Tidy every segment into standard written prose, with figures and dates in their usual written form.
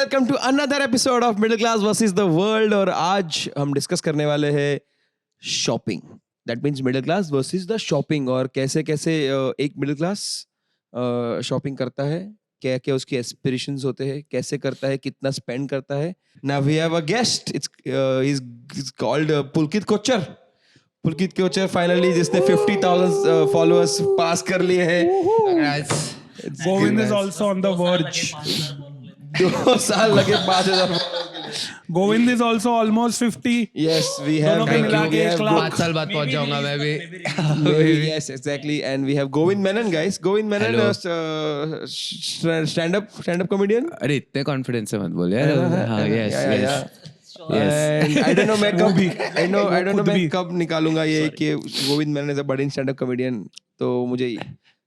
Welcome to another episode of middle class versus the world. और आज हम discuss करने वाले हैं shopping. That means middle class versus the shopping, और कैसे कैसे एक मिडिल क्लास शॉपिंग करता है, क्या क्या उसके एस्पिरेशंस होते हैं, कैसे करता है, कितना स्पेंड करता है। Now we have a guest, it's called Pulkit Kochar. Pulkit Kochar finally, जिसने 50,000 फॉलोअर्स पास कर लिए हैं। Govind is also on the verge. 2 साल लगे 5,000। Govind is also almost 50. Yes, we have. दोनों को मिला के 1 लाख। 5 साल बाद पहुंच जाऊंगा मैं भी। Maybe, yes, exactly. And we have Govind Menon, guys. Govind Menon, stand-up comedian. अरे इतने कॉन्फिडेंस से मत बोल यार। हाँ, yes, yes. And I don't know मैं मैं कब निकालूंगा ये कि Govind Menon is a budding stand-up comedian। तो मुझे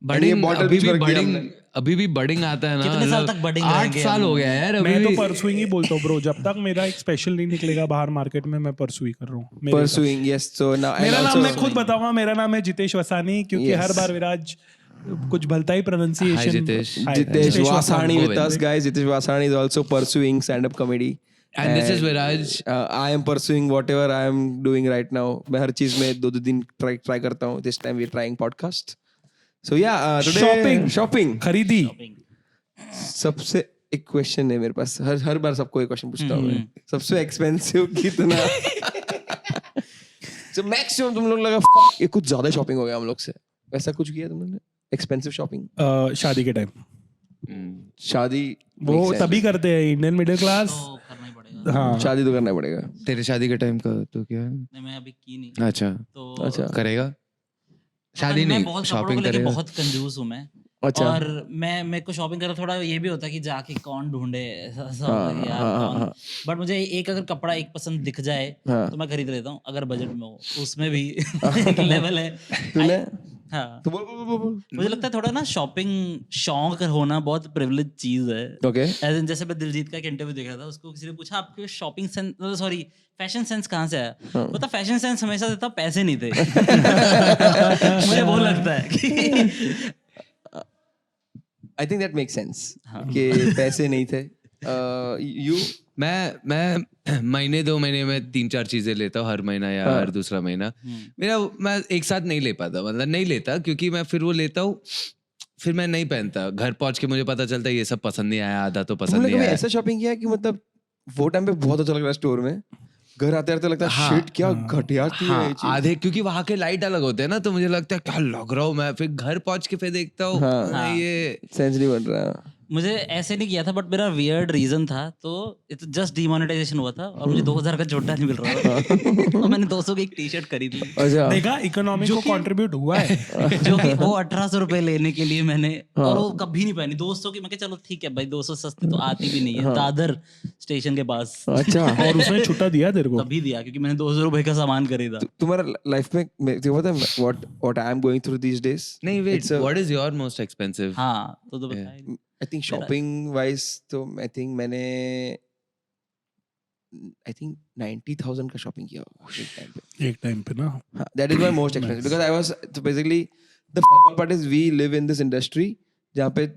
बडिंग bottle अभी भी भी रख दिया बडिंग हमने। अभी भी बडिंग आता है ना। कितने साल तक budding 8 रहेंगे साल हम? हो गया यार अभी मैं तो भी। परसुइंग ही बोलता हूँ ब्रो, जब तक मेरा एक स्पेशल नहीं निकलेगा बाहर मार्केट में, मैं परसुई कर रहा हूँ। मेरे Pursuing, yes. So now तरफ। मेरा and नाम also- मैं खुद बताऊंगा, मेरा नाम है जितेश वसानी, क्योंकि Yes. हर बार विराज कुछ भलता ही pronunciation. Hi, Jitesh. Jitesh Vasani with Govind. us, guys. Jitesh Vasani is also pursuing stand-up comedy. And this is Viraj. I am pursuing whatever I am doing right now. मैं हर चीज में 2 दिन try करता हूँ. This time we are trying podcast. So yeah, today shopping. खरीदी। सबसे एक question है मेरे पास, हर बार सबको एक क्वेश्चन पूछता हूँ मैं। सबसे एक्सपेंसिव कितना? So मैक्सिमम तुम लोग लगा "Fuck, ये कुछ ज्यादा शॉपिंग हो गया हम लोग से"? वैसा कुछ किया तुम लोग ने एक्सपेंसिव शॉपिंग? शादी के टाइम शादी वो makes sense. तभी करते हैं इंडियन मिडिल क्लास। तो करना ही पड़ेगा। हाँ, शादी तो करना पड़ेगा। तेरे शादी के टाइम का तो क्या है? नहीं, मैं अभी की नहीं। अच्छा तो अच्छा करेगा शादी मैं नहीं बहुत कपड़ों को शॉपिंग लेके करेगा। बहुत कंजूस हूँ मैं। अच्छा। और मैं मेरे को शॉपिंग करना थोड़ा ये भी होता है कि जाके कौन ढूंढे, ऐसा हाँ, होता है यार हाँ, कौन। हाँ। बट मुझे एक अगर कपड़ा एक पसंद दिख जाए हाँ। तो मैं खरीद लेता हूँ, अगर बजट में हो। उसमें भी एक लेवल है। तूने? हाँ, तो बोल। मुझे लगता है थोड़ा ना शॉपिंग शौक होना बहुत प्रिविलेज चीज है। ओके। As in, जैसे मैं दिलजीत का एक इंटरव्यू देख रहा था, उसको किसी ने पूछा आपके shopping sense, sorry fashion sense कहाँ से आया? मतलब फैशन सेंस हमेशा देता, पैसे नहीं थे। मुझे वो लगता है कि I think that make sense कि पैसे नहीं थे। यू? मैं महीने 2 महीने में 3-4 चीजें लेता हूँ हर महीना या हर दूसरा महीना। मेरा मैं एक साथ नहीं ले पाता, मतलब नहीं लेता, क्योंकि मैं फिर वो लेता हूँ फिर मैं नहीं पहनता। घर पहुंच के मुझे पता चलता है ये सब पसंद नहीं आया, आधा तो पसंद नहीं आया। ऐसा शॉपिंग किया कि मतलब वो टाइम पे बहुत अच्छा लग रहा है स्टोर में, घर आते आते लगता है हाँ, शिट क्या घटिया थी हाँ, ये चीज। आधे क्योंकि वहां के लाइट अलग होते हैं ना, तो मुझे लगता है क्या लग रहा हूँ मैं। फिर घर पहुंच के फिर देखता हूँ हाँ। ये सेंस नहीं बन रहा। मुझे ऐसे नहीं किया था, बट मेरा वियर्ड रीजन था। तो जस्ट डिमोनेटाइजेशन हुआ था और मुझे 2,000 का छोटा नहीं मिल रहा था। तो मैंने 200 की एक टी शर्ट खरीदी, अच्छा। देखा इकोनॉमी को कंट्रीब्यूट हुआ है। जो कि वो 1,800 रुपए लेने के लिए मैंने, और वो कभी नहीं पहनी। 200 की, मैं कहा चलो ठीक है भाई, 200 सस्ती तो आती भी नहीं है। दादर स्टेशन के पास अच्छा। और उसने छुट्टा दिया तेरे को? तभी दिया क्योंकि मैंने 200 रुपए का सामान खरीदा। तुम्हारा लाइफ में पता है what I am going through these days? नहीं। Wait, what is your most expensive? हाँ तो बताइए। I think shopping wise तो I think मैंने 90,000 का शॉपिंग किया होगा एक टाइम पे। एक टाइम पे ना। हाँ, that is my most expensive because I was so basically the fuck part is we live in this industry जहाँ पे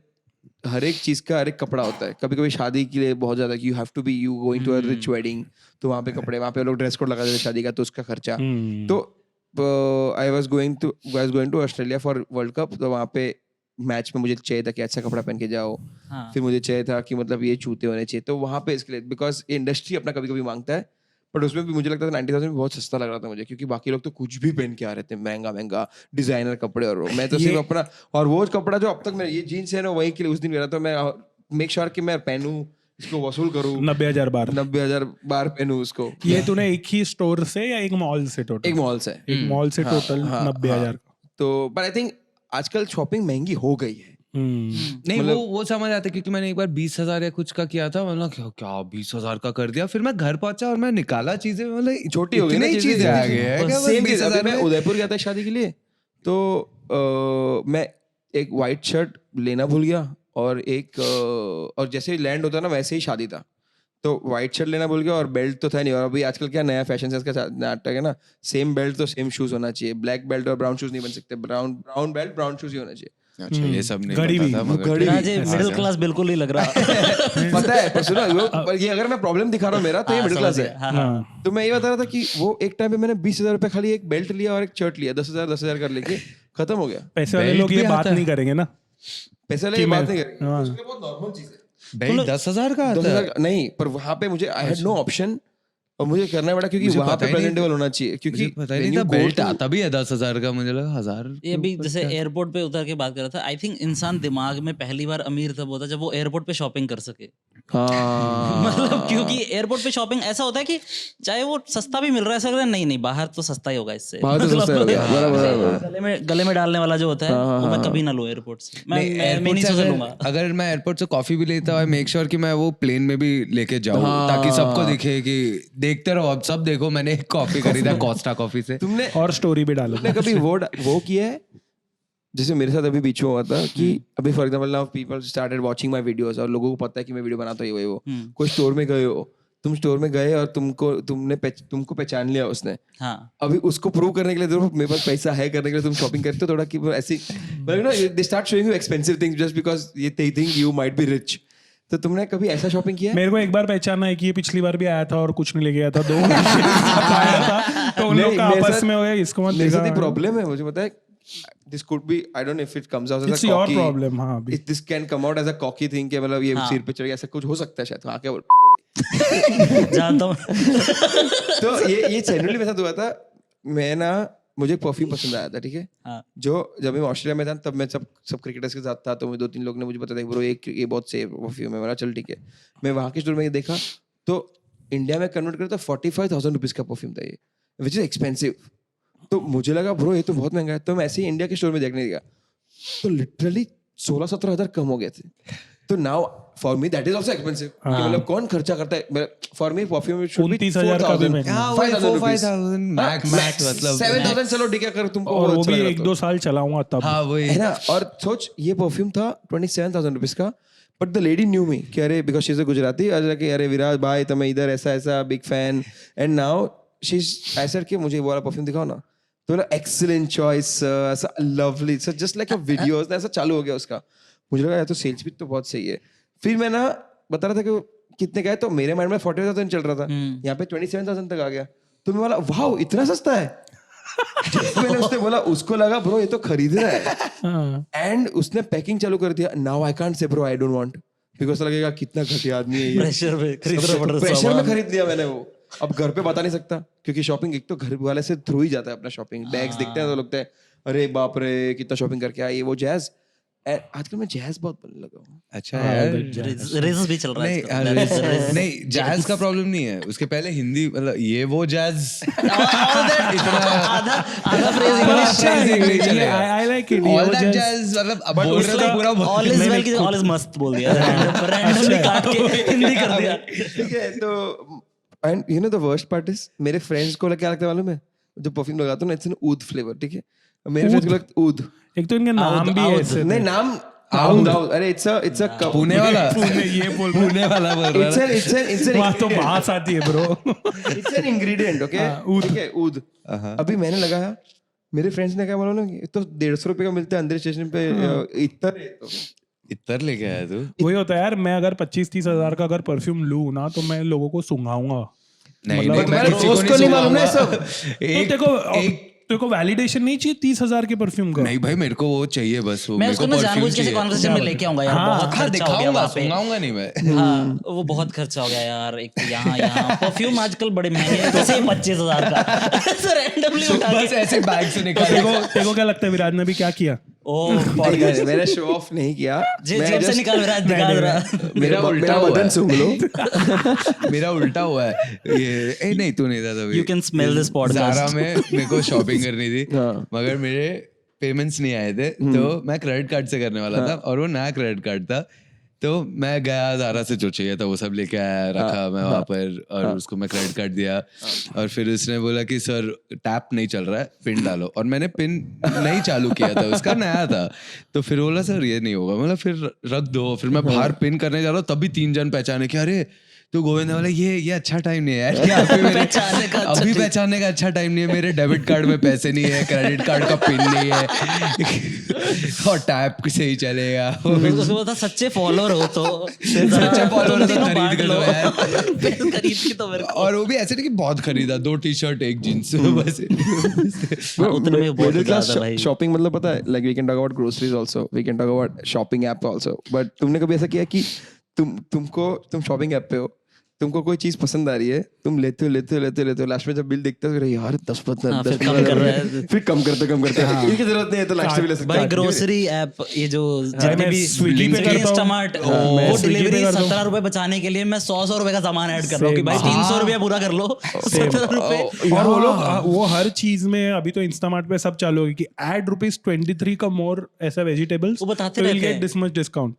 हर एक चीज का हर एक कपड़ा होता है। कभी कभी शादी के लिए बहुत ज्यादा you have to be you going to a rich wedding, तो वहाँ पे कपड़े, वहाँ पे लोग ड्रेस कोड लगा देते हैं शादी का, तो उसका खर्चा। तो I was going to Australia for World Cup, तो वहाँ पे मैच में मुझे चाहिए था कि अच्छा कपड़ा पहन के जाओ। हाँ। फिर मुझे चाहिए था कि मतलब ये जूते होने चाहिए, तो वहाँ पे इसके लिए बिकॉज इंडस्ट्री अपना कभी कभी मांगता है, बट उसमें भी मुझे लगता था 90,000 में बहुत सस्ता लग रहा था मुझे, क्योंकि बाकी लोग तो कुछ भी पहन के आ रहे थे, महंगा डिजाइनर कपड़े, और मैं तो सिर्फ अपना, और वो कपड़ा जो अब तक मेरे ये जीन्स है ना वही के लिए उस दिन मेरा, तो मैं मेक श्योर कि मैं पहनूं, इसको वसूल करूं 90,000 बार। 90,000 बार पहनूं उसको। ये तूने एक ही स्टोर से या एक मॉल से टोटल? एक मॉल से। एक मॉल से टोटल 90,000 का। तो बट आई थिंक आजकल शॉपिंग महंगी हो गई है। नहीं, वो समझ आता है, क्योंकि मैंने एक बार 20,000 या कुछ का किया था, मतलब क्या 20,000 का कर दिया। फिर मैं घर पहुंचा और मैं निकाला चीजें, मतलब छोटी हो गई ना चीजें आ गई है क्या? सेम 20,000 मैं उदयपुर गया था शादी के लिए, तो मैं एक वाइट शर्ट लेना भूल गया, और और जैसे ही लैंड होता ना वैसे ही शादी था, तो व्हाइट शर्ट लेना भूल गया, और बेल्ट तो था नहीं। और अभी आजकल क्या नया फैशन सेंस का नाटक है ना, सेम बेल्ट तो सेम शूज होना चाहिए, ब्लैक बेल्ट और ब्राउन शूज नहीं बन सकते, ब्राउन बेल्ट ब्राउन शूज ही होना चाहिए। अच्छा ये सब नहीं घड़ी पता भी, था वो मगर घड़ी भी। राजे मिडिल क्लास बिल्कुल नहीं लग रहा। पता है पर सुनो पर ये अगर मैं प्रॉब्लम दिखा रहा हूँ मेरा तो ये हाँ, मिडिल समझ क्लास है। गया। हाँ, हाँ। हाँ तो मैं ये बता रहा था कि वो एक टाइम पे मैंने 20,000 रुपए खाली एक बेल्ट लिया और एक शर्ट लिया, 10,000 कर लेके खत्म हो गया। पैसे वाले Belt लोग ये भी बात आता नहीं करेंगे ना पैसे वाले कि ये बात मैं- नहीं करेंगे, हाँ। उसके लिए बहुत नॉर्मल चीज है। भाई 10,000 का आता है 10,000 नहीं, पर वहां पे मुझे आई हैड नो ऑप्शन और मुझे करना पड़ा क्योंकि मुझे वहां पता पे ही नहीं प्रेजेंटेबल होना चाहिए क्योंकि मुझे पता ही when नहीं you था go बेल्ट to- आता भी है 10,000 का, मुझे लगा 1000 ये भी जैसे एयरपोर्ट पे उतर के बात कर रहा था, आई थिंक इंसान दिमाग में पहली बार अमीर तब होता है जब वो एयरपोर्ट पे शॉपिंग कर सके। हाँ मतलब क्योंकि एयरपोर्ट पे शॉपिंग ऐसा होता है कि चाहे वो सस्ता भी मिल रहा है, ऐसा लग रहा है नहीं नहीं बाहर तो सस्ता ही होगा इससे। बाहर तो सस्ता ही होगा, बराबर। गले में डालने वाला जो होता है वो मैं कभी ना लूं एयरपोर्ट से। मैं नहीं सोच लूंगा। अगर मैं एयरपोर्ट से कॉफी भी लेता हूँ, मेक श्योर कि मैं वो प्लेन में भी लेके जाऊँ ताकि सबको दिखे कि देखते रहो, अब सब देखो मैंने एक कॉफी खरीदा कोस्टा कॉफी से। तुमने और स्टोरी भी डालो तुमने कभी वो किया है जैसे मेरे साथ अभी बीच में हुआ था कि अभी for example now people started watching my videos और लोगों को पता है कि मैं वीडियो बनाता हूँ ये वो कोई स्टोर में गए हो, तुम स्टोर में गए और तुमको पहचान लिया उसने। हाँ अभी उसको प्रूव करने के लिए देखो मेरे पास पैसा है करने के लिए तुम शॉपिंग करते हो थोड़ा कि वो ऐसी you know they start showing you expensive things just because they think you might be rich. तो तुमने कभी ऐसा शॉपिंग किया है? मेरे को एक बार पहचाना है कि ये पिछली बार भी आया था और कुछ नहीं ले गया था, 2 आया था तो उन लोग का आपस में हो गया, इसको मत मेरे साथ देखा। प्रॉब्लम है, मुझे पता है this could be I don't know if it comes out as It's a your cocky problem, हाँ, अभी। This can come out as a cocky thing कि मतलब ये सिर पे चढ़ गया, ऐसा कुछ हो सकता है शायद। हाँ क्या बोल जानता हूँ। तो ये जनरली मेरे साथ हुआ था। मैं ना मुझे परफ्यूम पसंद आया था, ठीक है। हाँ। जो जब मैं ऑस्ट्रेलिया में था तब मैं सब क्रिकेटर्स के साथ था, तो 2-3 लोग ने मुझे बताया ब्रो ये बहुत सेफ परफ्यूम है। मेरा चल ठीक है। मैं वहाँ के स्टोर में देखा तो इंडिया में कन्वर्ट करा तो 45,000 रुपीज का परफ्यूम था ये, विच इज एक्सपेंसिव। तो मुझे लगा ब्रो ये तो बहुत महंगा है, तो मैं ऐसे ही इंडिया के स्टोर में देखने गया तो लिटरली 16-17 हजार कम हो गए थे। तो now for me that is also expensive. मतलब कौन खर्चा करता है? For me perfume should be 29,000 का भी 4,000, महंगा। हाँ, वही 5,000 रुपीज 4,500 मैक्स मतलब 7,000 चलो ठीक है, अगर तुमको और वो अच्छा भी लग रहा 1-2 साल चलाऊंगा तब। हाँ वही है ना। और सोच ये परफ्यूम था 27,000 रुपीज का, बट द लेडी न्यू मी कि अरे because she is a Gujarati, अरे विराज भाई तुम्हें इधर ऐसा ऐसा big fan, and now she I said कि मुझे वो वाला परफ्यूम दिखाओ ना। तो बोला एक्सीलेंट चॉइस, ऐसा लवली, सो जस्ट लाइक अ वीडियोस ना, ऐसा चालू हो गया उसका। मुझे लगा यार तो सेल्स भी तो बहुत सही है। फिर मैं ना बता रहा था कि कितने का है, तो मेरे माइंड में 40,000 चल रहा था, यहाँ पे 27,000 तक आ गया। तो मैं बोला वाह इतना सस्ता है। जब मैंने उसने बोला उसको लगा ब्रो ये तो खरीदना है, हाँ। एंड उसने पैकिंग चालू कर दिया। Now I can't say bro I don't want, because लगेगा कितना घटिया आदमी है ये। प्रेशर में खरीदना पड़ रहा है प्रेशर में सामान। खरीद लिया मैंने वो। अब घर पे बता नहीं सकता क्योंकि शॉपिंग एक तो घर वाले से थ्रू ही जाता है अपना शॉपिंग बैग्स दिखते हैं तो लगता है अरे बाप रे कितना शॉपिंग करके आया ये वो जैज। आजकल मैं जैज बहुत बोलने लगा हूँ। अच्छा यार रेजेस भी चल रहा है नहीं आजकल। अरे, नहीं जैज का प्रॉब्लम नहीं है, उसके पहले हिंदी मतलब ये वो जैज आधा फ्रेज अच्छा है, नहीं ये चलेगा। I like it, ये ऑल वो दैट जैज- जैज मतलब अब बोल रहे थे पूरा ऑल इज वेल की ऑल इज मस्त बोल दिया, रैंडमली काट के हिंदी कर दिया। ठीक है तो and you know the worst part is मेरे फ्रेंड्स को क्या लगता है मालूम है, जो परफ्यूम लगाता हूँ ना इट्स एन ऊद फ्लेवर, ठीक है। मेरे फ्रेंड्स को लगता है ऊद, एक तो इनके नाम भी ऐसे नहीं नाम आउद अरे इट्स अ कप पुणे वाला पुणे ये बोल रहा पुणे वाला बोल रहा है इट्स एन वहाँ तो बात आती है bro. It's an ingredient, okay ऊद। ठीक है ऊद। अभी मैंने लगाया, मेरे फ्रेंड्स ने क्या बोला ना ये तो 150 रुपए का मिलता है अंदर स्टेशन पे, इतर इतर लेके आया तू। वही होता है यार, मैं अगर 25-30 हजार का अगर परफ्यूम लूँ ना तो मैं लोगों को सुंघाऊंगा। नहीं मतलब नहीं मैं तुम्हारे किसी दोस्त को नहीं मालूम ना ये सब। एक तेरे को वैलिडेशन नहीं चाहिए 30,000 के परफ्यूम का? नहीं भाई मेरे को वो चाहिए बस, वो मैं मेरे उसको को ना परफ्यूम जानबूझ के चाहिए। कॉन्वर्सेशन में लेके आऊंगा यार, बहुत हाँ खर्चा हो गया दिखाऊंगा वहाँ पे। सुनाऊंगा नहीं मैं। हाँ वो बहुत खर्चा हो गया यार, एक तो यहाँ परफ्यूम आजकल बड़े महंगे हैं, जैसे 25,000 का ऐसे रैंडमली उठा बस ऐसे बैग से तो निकाल तेरे को क्या लगता है विराज ने भी क्या किया? ओ मैंने शो ऑफ नहीं किया, जेब से निकाल रहा है, दिखा रहा। मेरा उल्टा हुआ बदन है। सूंघ लो। मेरा उल्टा हुआ है ये नहीं तू नहीं था तभी। You can smell this podcast. Zaara में मेरे को शॉपिंग करनी थी हाँ। मगर मेरे पेमेंट्स नहीं आए थे तो मैं क्रेडिट कार्ड से करने वाला था और वो नया क्रेडिट कार्ड था, तो मैं गया ज़ारा से जो चाहिए था वो सब लेके आया, रखा मैं वहाँ पर और उसको मैं क्रेडिट कार्ड दिया और फिर उसने बोला कि सर टैप नहीं चल रहा है, पिन डालो, और मैंने पिन नहीं चालू किया था, उसका नया था, तो फिर बोला सर ये नहीं होगा, मतलब फिर रख दो। फिर मैं बाहर पिन करने जा रहा हूँ तभी 3 जन पहचाने कि अरे तो गोविंद बोला ये अच्छा टाइम नहीं है यार, यहाँ पे मेरे पहचानने का अच्छा अभी पहचानने का अच्छा टाइम नहीं है, मेरे डेबिट कार्ड में पैसे नहीं है, क्रेडिट कार्ड का पिन नहीं है और टैप से ही चलेगा। उसको बोलता सच्चे फॉलोअर हो तो सच्चे follower हो तो तुम तीनों खरीद बांट के लो। दो यार। फिर खरीद के तो मेरे को और वो भी ऐसे नहीं कि बहुत खरीदा, 2 टी-शर्ट 1 जींस बस। उतने में बहुत मिडिल क्लास ज्यादा भाई। शॉपिंग मतलब पता है, like we can talk about groceries also, we can talk about shopping app also, but तुमने कभी ऐसा किया कि तुम शॉपिंग ऐप पे हो, तुमको कोई चीज पसंद आ रही है, तुम लेते हो, लास्ट में जब बिल देखते हो, अरे यार 10-15 हाँ, फिर कम कर रहा है। फिर कम करते इनकी जरूरत नहीं है तो लास्ट में ले सकते भाई हो। ग्रोसरी ऐप ये जो जितने मैं भी स्विगी पे करता हूँ। इंस्टामार्ट मैं वो स्विगी पे डिलीवरी करता हूँ। 17 रुपए बचाने के लिए मैं 100 रुपए का सामान ऐड कर रहा हूँ कि भाई Same. 300 रुपया पूरा कर लो 17 रुपए। और वो लोग वो हर चीज में अभी तो इंस्टामार्ट पे सब चालू है कि ऐड ₹23 का मोर ऐसा वेजिटेबल्स वो बताते तो रहते गेट हैं। This much discount.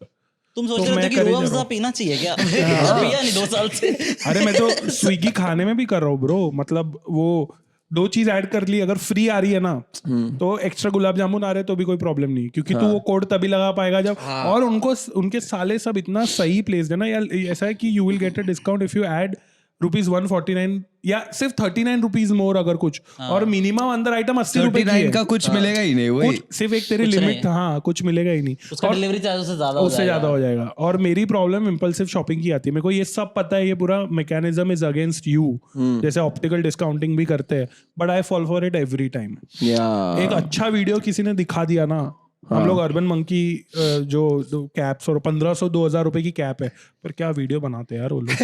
तुम सोच तो रहे मैं थे कि करे रूह जा अफ़ज़ा रहा हूँ। पीना चाहिए क्या? पिया नहीं 2 साल से। अरे मैं तो स्विगी खाने में भी कर रहा हूँ ब्रो, मतलब वो 2 चीज ऐड कर ली, अगर फ्री आ रही है ना तो एक्स्ट्रा गुलाब जामुन आ रहे तो भी कोई प्रॉब्लम नहीं, क्योंकि तू वो कोड तभी लगा पाएगा जब और उनके साले सब इतना सही प्लेस्ड है ना यार, ऐसा है कि you will get a discount if you add ₹149 या सिर्फ ₹39 मोर अगर कुछ, और मिनिमम अंदर आइटम 80 रुपए की 39 है। का कुछ मिलेगा ही नहीं, वही कुछ सिर्फ एक तेरी कुछ लिमिट, नहीं। हाँ कुछ मिलेगा ही नहीं, उसका और डिलीवरी चार्ज उससे ज्यादा हो उससे जाएगा। ज्यादा हो जाएगा। और मेरी प्रॉब्लम इम्पल्सिव शॉपिंग की आती है, मेरे को ये सब पता है, ये पूरा मैकेनिज्म इज अगेंस्ट यू, जैसे ऑप्टिकल डिस्काउंटिंग भी करते हैं, but I fall for it every time. एक अच्छा वीडियो किसी ने दिखा दिया ना, हम लोग अर्बन मंकी जो कैप्स और 1500-2000 रुपए की कैप है, पर क्या वीडियो बनाते हैं यार वो लोग।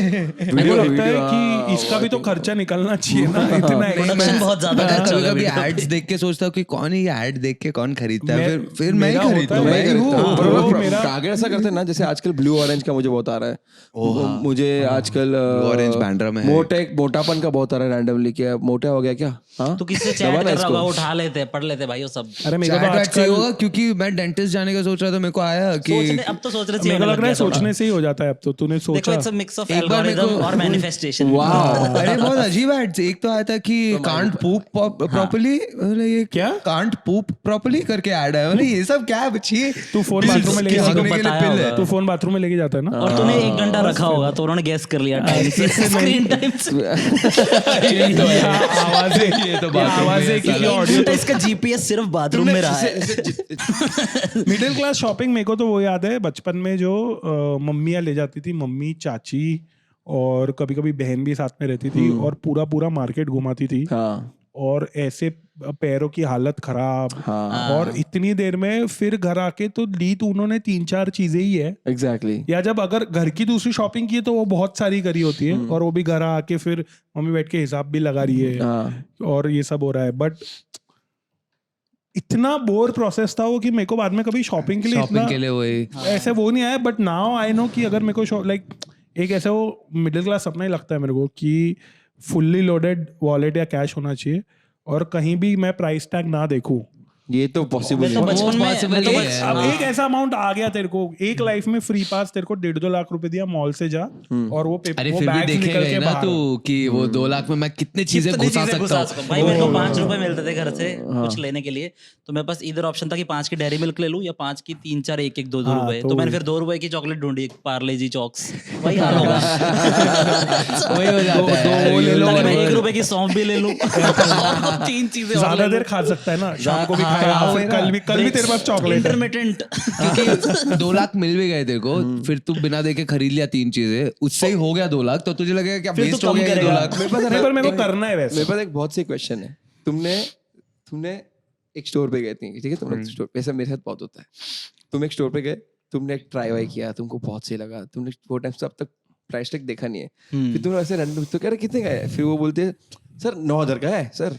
मेरे को लगता है कि इसका भी तो खर्चा निकलना चाहिए ना, इतना प्रोडक्शन बहुत ज्यादा मैं खर्च होगा कभी-कभी वीडियो पे। एड्स देख के सोचता हूँ कि कौन है ये एड देख के कौन खरीदता है, फिर मैं ही मेरा खरीदता होता हूँ, है, मैं ही हूँ। bro, मेरा- कागड़ ऐसा करते हैं ना, जैसे आजकल ब्लू ऑरेंज का मुझे बहुत आ रहा है, मुझे आजकल Orange Bandra में है। मोटापन का बहुत आ रहा है रैंडमली, क्या मोटा हो गया क्या? हाँ तो किससे चैट दबाना कर रहा होगा, इसको। उठा लेते हैं, पढ़ लेते हैं भाई वो सब। अरे मेरे को चैट तो वैट से आजकल होगा, क्योंकि मैं डेंटिस्ट जाने का सोच रहा था, मेरे को आया कि अब तो सोच रहे मेरे को लग रहा है थोड़ा। सोचने से ही हो जाता है अब तो, तूने देखो सोचा इट्स अ मिक्स ऑफ एक बार मेरे एल्गोरिथम को- और मैनिफेस्टेशन। अरे बहुत अजीब एड्स, एक तो आया था कि कांट पूप प्रॉपर्ली, अरे ये क्या? कांट पूप प्रॉपर्ली करके ऐड है, अरे ये सब क्या बच्ची, तू फोन बाथरूम में लेके किसी को भागने के लिए बताया पिल है, होगा। तू फोन बाथरूम में लेके जाता है ना, और तूने 1 घंटा रखा होगा तो उन्होंने गेस कर लिया टाइम से, स्क्रीन टाइम से। आवाजें की ऑडियो। घंटा इसका जीपीएस सिर्फ बाथरूम में रहा है। मिडिल क्लास शॉपिंग मेरे को तो वो याद है बचपन में जो मम्मियाँ ले जाती थी, मम्मी चाची और कभी कभी बहन भी साथ में रहती थी, और पूरा पूरा मार्केट घुमाती थी, हाँ और ऐसे पैरों की हालत खराब, और इतनी देर में फिर घर आके तो ली तो उन्होंने 3-4 चीजें ही है, एग्जैक्टली। या जब अगर घर की दूसरी शॉपिंग की है तो वो बहुत सारी करी होती है, और वो भी घर आके फिर मम्मी बैठ के हिसाब भी लगा रही है, और ये सब हो रहा है। बट इतना बोर प्रोसेस था वो कि मेरे को बाद में कभी शॉपिंग के लिए शॉपिंग के लिए वही ऐसे वो नहीं आया, बट नाउ आई नो कि अगर मेरे को लाइक एक ऐसा वो मिडिल क्लास सपना ही लगता है मेरे को कि फुल्ली लोडेड वॉलेट या कैश होना चाहिए, और कहीं भी मैं प्राइस टैग ना देखूं। ये तो पॉसिबल मैं तो है। बचपन में possible मैं तो ही बच- है। अब एक ऐसा अमाउंट आ गया तेरे को एक लाइफ में फ्री पास, तेरे को 1.5-2 लाख रुपए दिया, मॉल से जा और वो अरे वो फिर भी bags निकल देखेगा के ही ना बाहर। तू कि वो 2 लाख में मैं कितने चीजें कितनी घुसा चीजें सकता सकता हूँ। भाई मेरे को 5 रुपए मिलते थे घर से कुछ लेने के लिए, तो मेरे पास इधर ऑप्शन था कि 5 की डेयरी मिल्क ले लूं या 5 की 3-4 1-1 2-2 हाँ, रुपए, तो तो मैंने फिर 2 रुपए की चॉकलेट ढूंढी, पार्ले जी चॉक्स, वही हाल होगा। वही हो जाता है। वो ले लो, ताकि मैं और 1 रुपए की सौंफ भी ले लूं, 3 चीजें और ज्यादा ले देर लूं। खा सकता है ना, शाम को भी हाँ, खाएगा, हाँ, फिर कल भी तेरे पास चॉकलेट है। इंटरमिटेंट। क्योंकि 2 लाख मिल भी गए तेरे को, फिर तू बिना देखे खरीद लिया 3 चीजें, उससे ही हो गया 2 लाख, तो तुझे लगेगा क्या फिर तू वेस्ट हो कम गया ये 2 करेगा। लाख। नहीं, पर मेरे को करना है वैसे। मेरे पास एक बहुत सी क्वेश्चन है। तुमने एक स्टोर पे गए थे, ठीक है, तुमने स्टोर, वैसा मेरे साथ बहुत होता है। तुम एक स्टोर पे गए, तुमने एक ट्राई वाई किया, तुमको बहुत सही लगा, तुमने वो टाइम से अब तक प्राइस टैग देखा नहीं है, फिर तुम ऐसे रैंडम तो कह रहे कितने का है, फिर वो बोलते हैं सर 9,000 का है सर,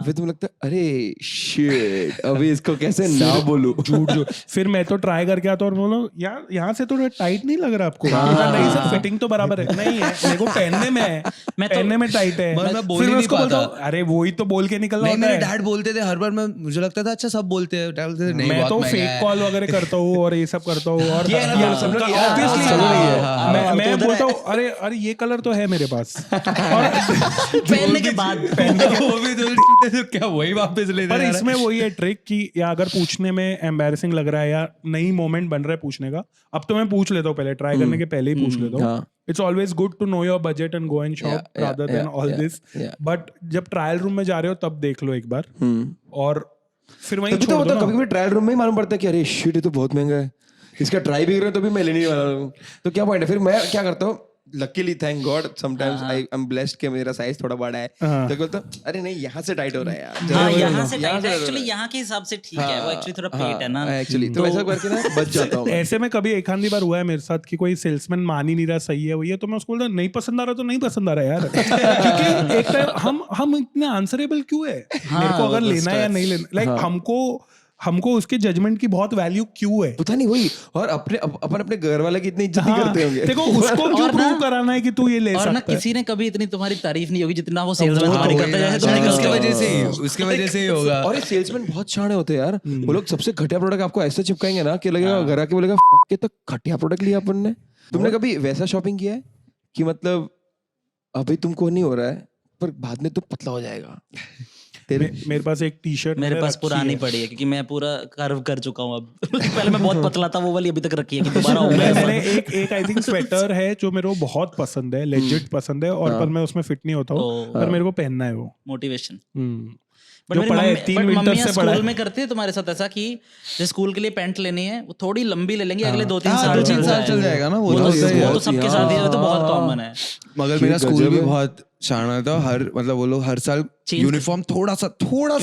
फिर तुम्हें लगता है अरे शिट, अभी इसको कैसे ना बोलूं। झूठ फिर मैं तो ट्राई करके आता हूँ और बोलो यार यहाँ से थोड़ा टाइट नहीं लग रहा आपको? नहीं सर, फिटिंग तो बराबर है। नहीं है, मेरे को पहनने में है, पहनने में टाइट है। पर मैं बोल फिर ही मैं नहीं उसको बोलता पाता। हूँ अरे वही तो बोल के निकलना नहीं, होता मेरे है। डैड बोलते थे हर बार, मैं मुझे लगता था अच्छा सब बोलते हैं, डैड बोलते थे नहीं मैं बहुत तो महंगा फेक है। कॉल वगैरह करता हूँ और ये सब करता हूँ, और समझ लो, obviously समझ रही है। मैं बोलता हूँ अरे ये कलर तो है मेरे पास, और पहनने के बाद वो भी तो क्या वही वापस ले पर इसमें वही है ट्रिक कि या अगर पूछने में एम्बैरेसिंग लग रहा है या नई मोमेंट बन रहा है पूछने का, अब तो मैं पूछ लेता हूँ पहले, ट्राई करने के पहले ही पूछ लेता हूँ. हाँ. It's always good to know your budget and go and shop rather than all this. But जब ट्रायल रूम में जा रहे हो तब देख लो एक बार, और फिर वहीं तभी तो छोड़ होता दो है, कभी ना. कभी ट्रायल रूम में ही मालूम पड़ता है कि अरे शिट ये तो बहुत महंगा है, इसका ट्राई भी कर रहे हो तो भी मैं लेने नहीं वाला हूँ. तो क्या पॉइंट है, फिर मैं क्या करता हूँ, luckily thank God sometimes I am blessed कि मेरा साइज थोड़ा बड़ा है, तो बोलता हूँ अरे नहीं यहाँ से टाइट हो रहा है यार. हाँ, यहाँ से टाइट है एक्चुअली, यहाँ के हिसाब से ठीक है, वो एक्चुअली थोड़ा पेट है ना एक्चुअली, तो ऐसा करके ना बच जाता हूँ. ऐसे में कभी एक आधी बार हुआ है मेरे साथ कि कोई सेल्समैन मान ही नहीं रहा सही है वही है, तो मैं उसको बोलता नहीं पसंद आ रहा तो नहीं पसंद आ रहा यार. क्योंकि एक टाइम हम इतने आंसरेबल क्यों है, मेरे को अगर लेना है या नहीं लेना, लाइक हमको उसके जजमेंट की बहुत वैल्यू क्यों है, पता नहीं वही. और अपन अपने घर वाले की इतनी इज्जत नहीं करते होंगे. देखो उसको क्यों प्रूव कराना है कि तू ये ले और ना सकता है. किसी ने कभी इतनी तुम्हारी तारीफ नहीं होगी जितना वो सेल्समैन तुम्हारी करता है, जैसे तुम निकल उसके के वजह से ही होगा. और ये सेल्समैन बहुत शाणे होते हैं यार. वो लोग सबसे घटिया प्रोडक्ट आपको ऐसे चिपकाएंगे ना कि लगेगा घर आके बोलेगा फक के, तो घटिया प्रोडक्ट लिया अपन ने. तुमने कभी वैसा शॉपिंग किया है कि मतलब अभी तुमको नहीं हो रहा है पर बाद में तो पतला हो जाएगा? मेरे पास एक टी शर्ट मेरे पास पुरानी पड़ी है क्योंकि मैं पूरा कर्व कर चुका हूँ अब. पहले मैं बहुत पतला था, वो वाली अभी तक रखी है कि दोबारा हो गया. मैंने एक आई थिंक स्वेटर है जो मेरे को बहुत पसंद है, लेजिट पसंद है, और पर मैं उसमें फिट नहीं होता हूँ, पर मेरे को पहनना है वो. मोटिवेशन. जो पड़ा है 3 विंटर से पड़ा है. स्कूल में करते हैं तुम्हारे साथ ऐसा कि जैसे स्कूल के लिए पैंट लेनी है, वो थोड़ी लंबी ले लेंगे, अगले 2-3 साल 2-3 साल चल जाएगा ना. वो तो सबके साथ ही है, वो तो बहुत कॉमन है. मगर मेरा स्कूल भी बहुत शाना था. हर मतलब वो लोग हर साल यूनिफॉर्म थोड़ा सा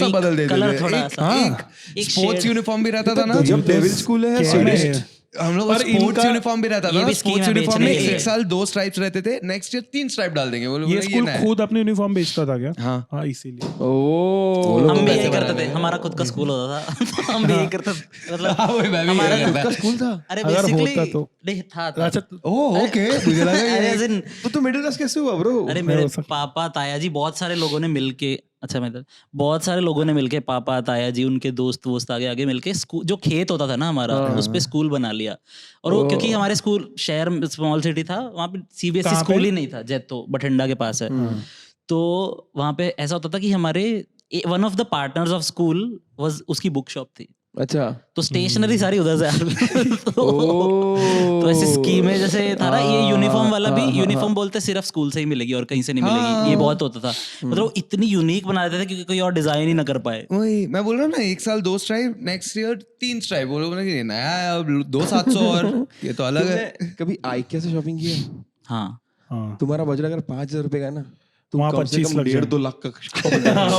बदल देते थे. एक स्पोर्ट्स यूनिफॉर्म भी रहता था ना. जब डेविल स्कूल है हम लोग स्पोर्ट्स यूनिफॉर्म भी रहता था ना. स्पोर्ट्स यूनिफॉर्म में एक साल 2 स्ट्राइप्स रहते थे, नेक्स्ट ईयर 3 स्ट्राइप डाल देंगे. ये स्कूल खुद अपनी यूनिफॉर्म बेचता था क्या? हाँ इसीलिए. हम भी यही करते थे, हमारा खुद का स्कूल होता था. हम भी यही करते थे, मतलब हमारा खुद का स्कूल था. अरे अगर होता तो नहीं था. अच्छा. ओह ओके, मुझे लगा तो मिडिल क्लास कैसे हुआ ब्रो? अरे मेरे पापा ताया जी बहुत सारे लोगों ने मिलके, अच्छा मतलब बहुत सारे लोगों ने मिलके, पापा ताया जी उनके दोस्त वोस्त आगे आगे मिलके स्कूल, जो खेत होता था ना हमारा, उस पे स्कूल बना लिया. और वो क्योंकि हमारे स्कूल शहर स्मॉल सिटी था, वहाँ पे सीबीएसई स्कूल ही नहीं था, जैतो बठिंडा के पास है. तो वहाँ पे ऐसा होता था कि हमारे one of the partners of school was, उसकी बुक शॉप थी. अच्छा. तो स्टेशनरी सारी उधर से तो ऐसी स्कीम है जैसे था ना, ये यूनिफॉर्म वाला भी यूनिफॉर्म बोलते सिर्फ स्कूल से ही मिलेगी और कहीं से नहीं मिलेगी, ये बहुत होता था. मतलब इतनी यूनिक बना देते थे क्योंकि कोई और डिजाइन ही ना कर पाए. वही मैं बोल रहा हूँ ना, एक साल 2 स्ट्राइप, नेक्स्ट ईयर 3 स्ट्राइप. वो लोग ने नया अब 2-700 और ये तो अलग है. कभी IKEA से शॉपिंग किया? हाँ. तुम्हारा बजट अगर 5,000 रुपए का है ना, वहाँ 25 लग 1.5-2 लाख का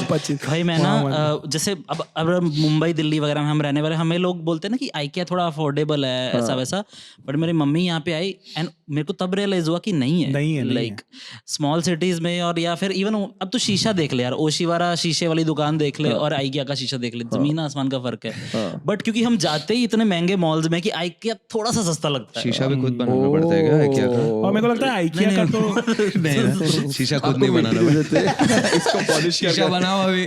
25. भाई मैं ना जैसे अब मुंबई दिल्ली वगैरह में हम रहने वाले, हमें लोग बोलते हैं ना कि IKEA थोड़ा अफोर्डेबल है, ऐसा वैसा. बट मेरी मम्मी यहाँ पे आई एंड मेरे को तब रियलाइज हुआ कि नहीं है. लाइक स्मॉल सिटीज में, और या फिर इवन अब तो शीशा देख ले यार, ओशिवारा शीशे वाली दुकान देख ले और IKEA का शीशा देख ले, जमीन आसमान का फर्क है. बट क्योंकि हम जाते ही इतने महंगे मॉल्स में कि IKEA थोड़ा सा सस्ता लगता है. शीशा भी खुद बनाना पड़ता है क्या IKEA का? और मेरे को लगता है IKEA का तो नहीं, शीशा खुद नहीं बनाना पड़ता. इसको पॉलिश शीशा बनाओ अभी.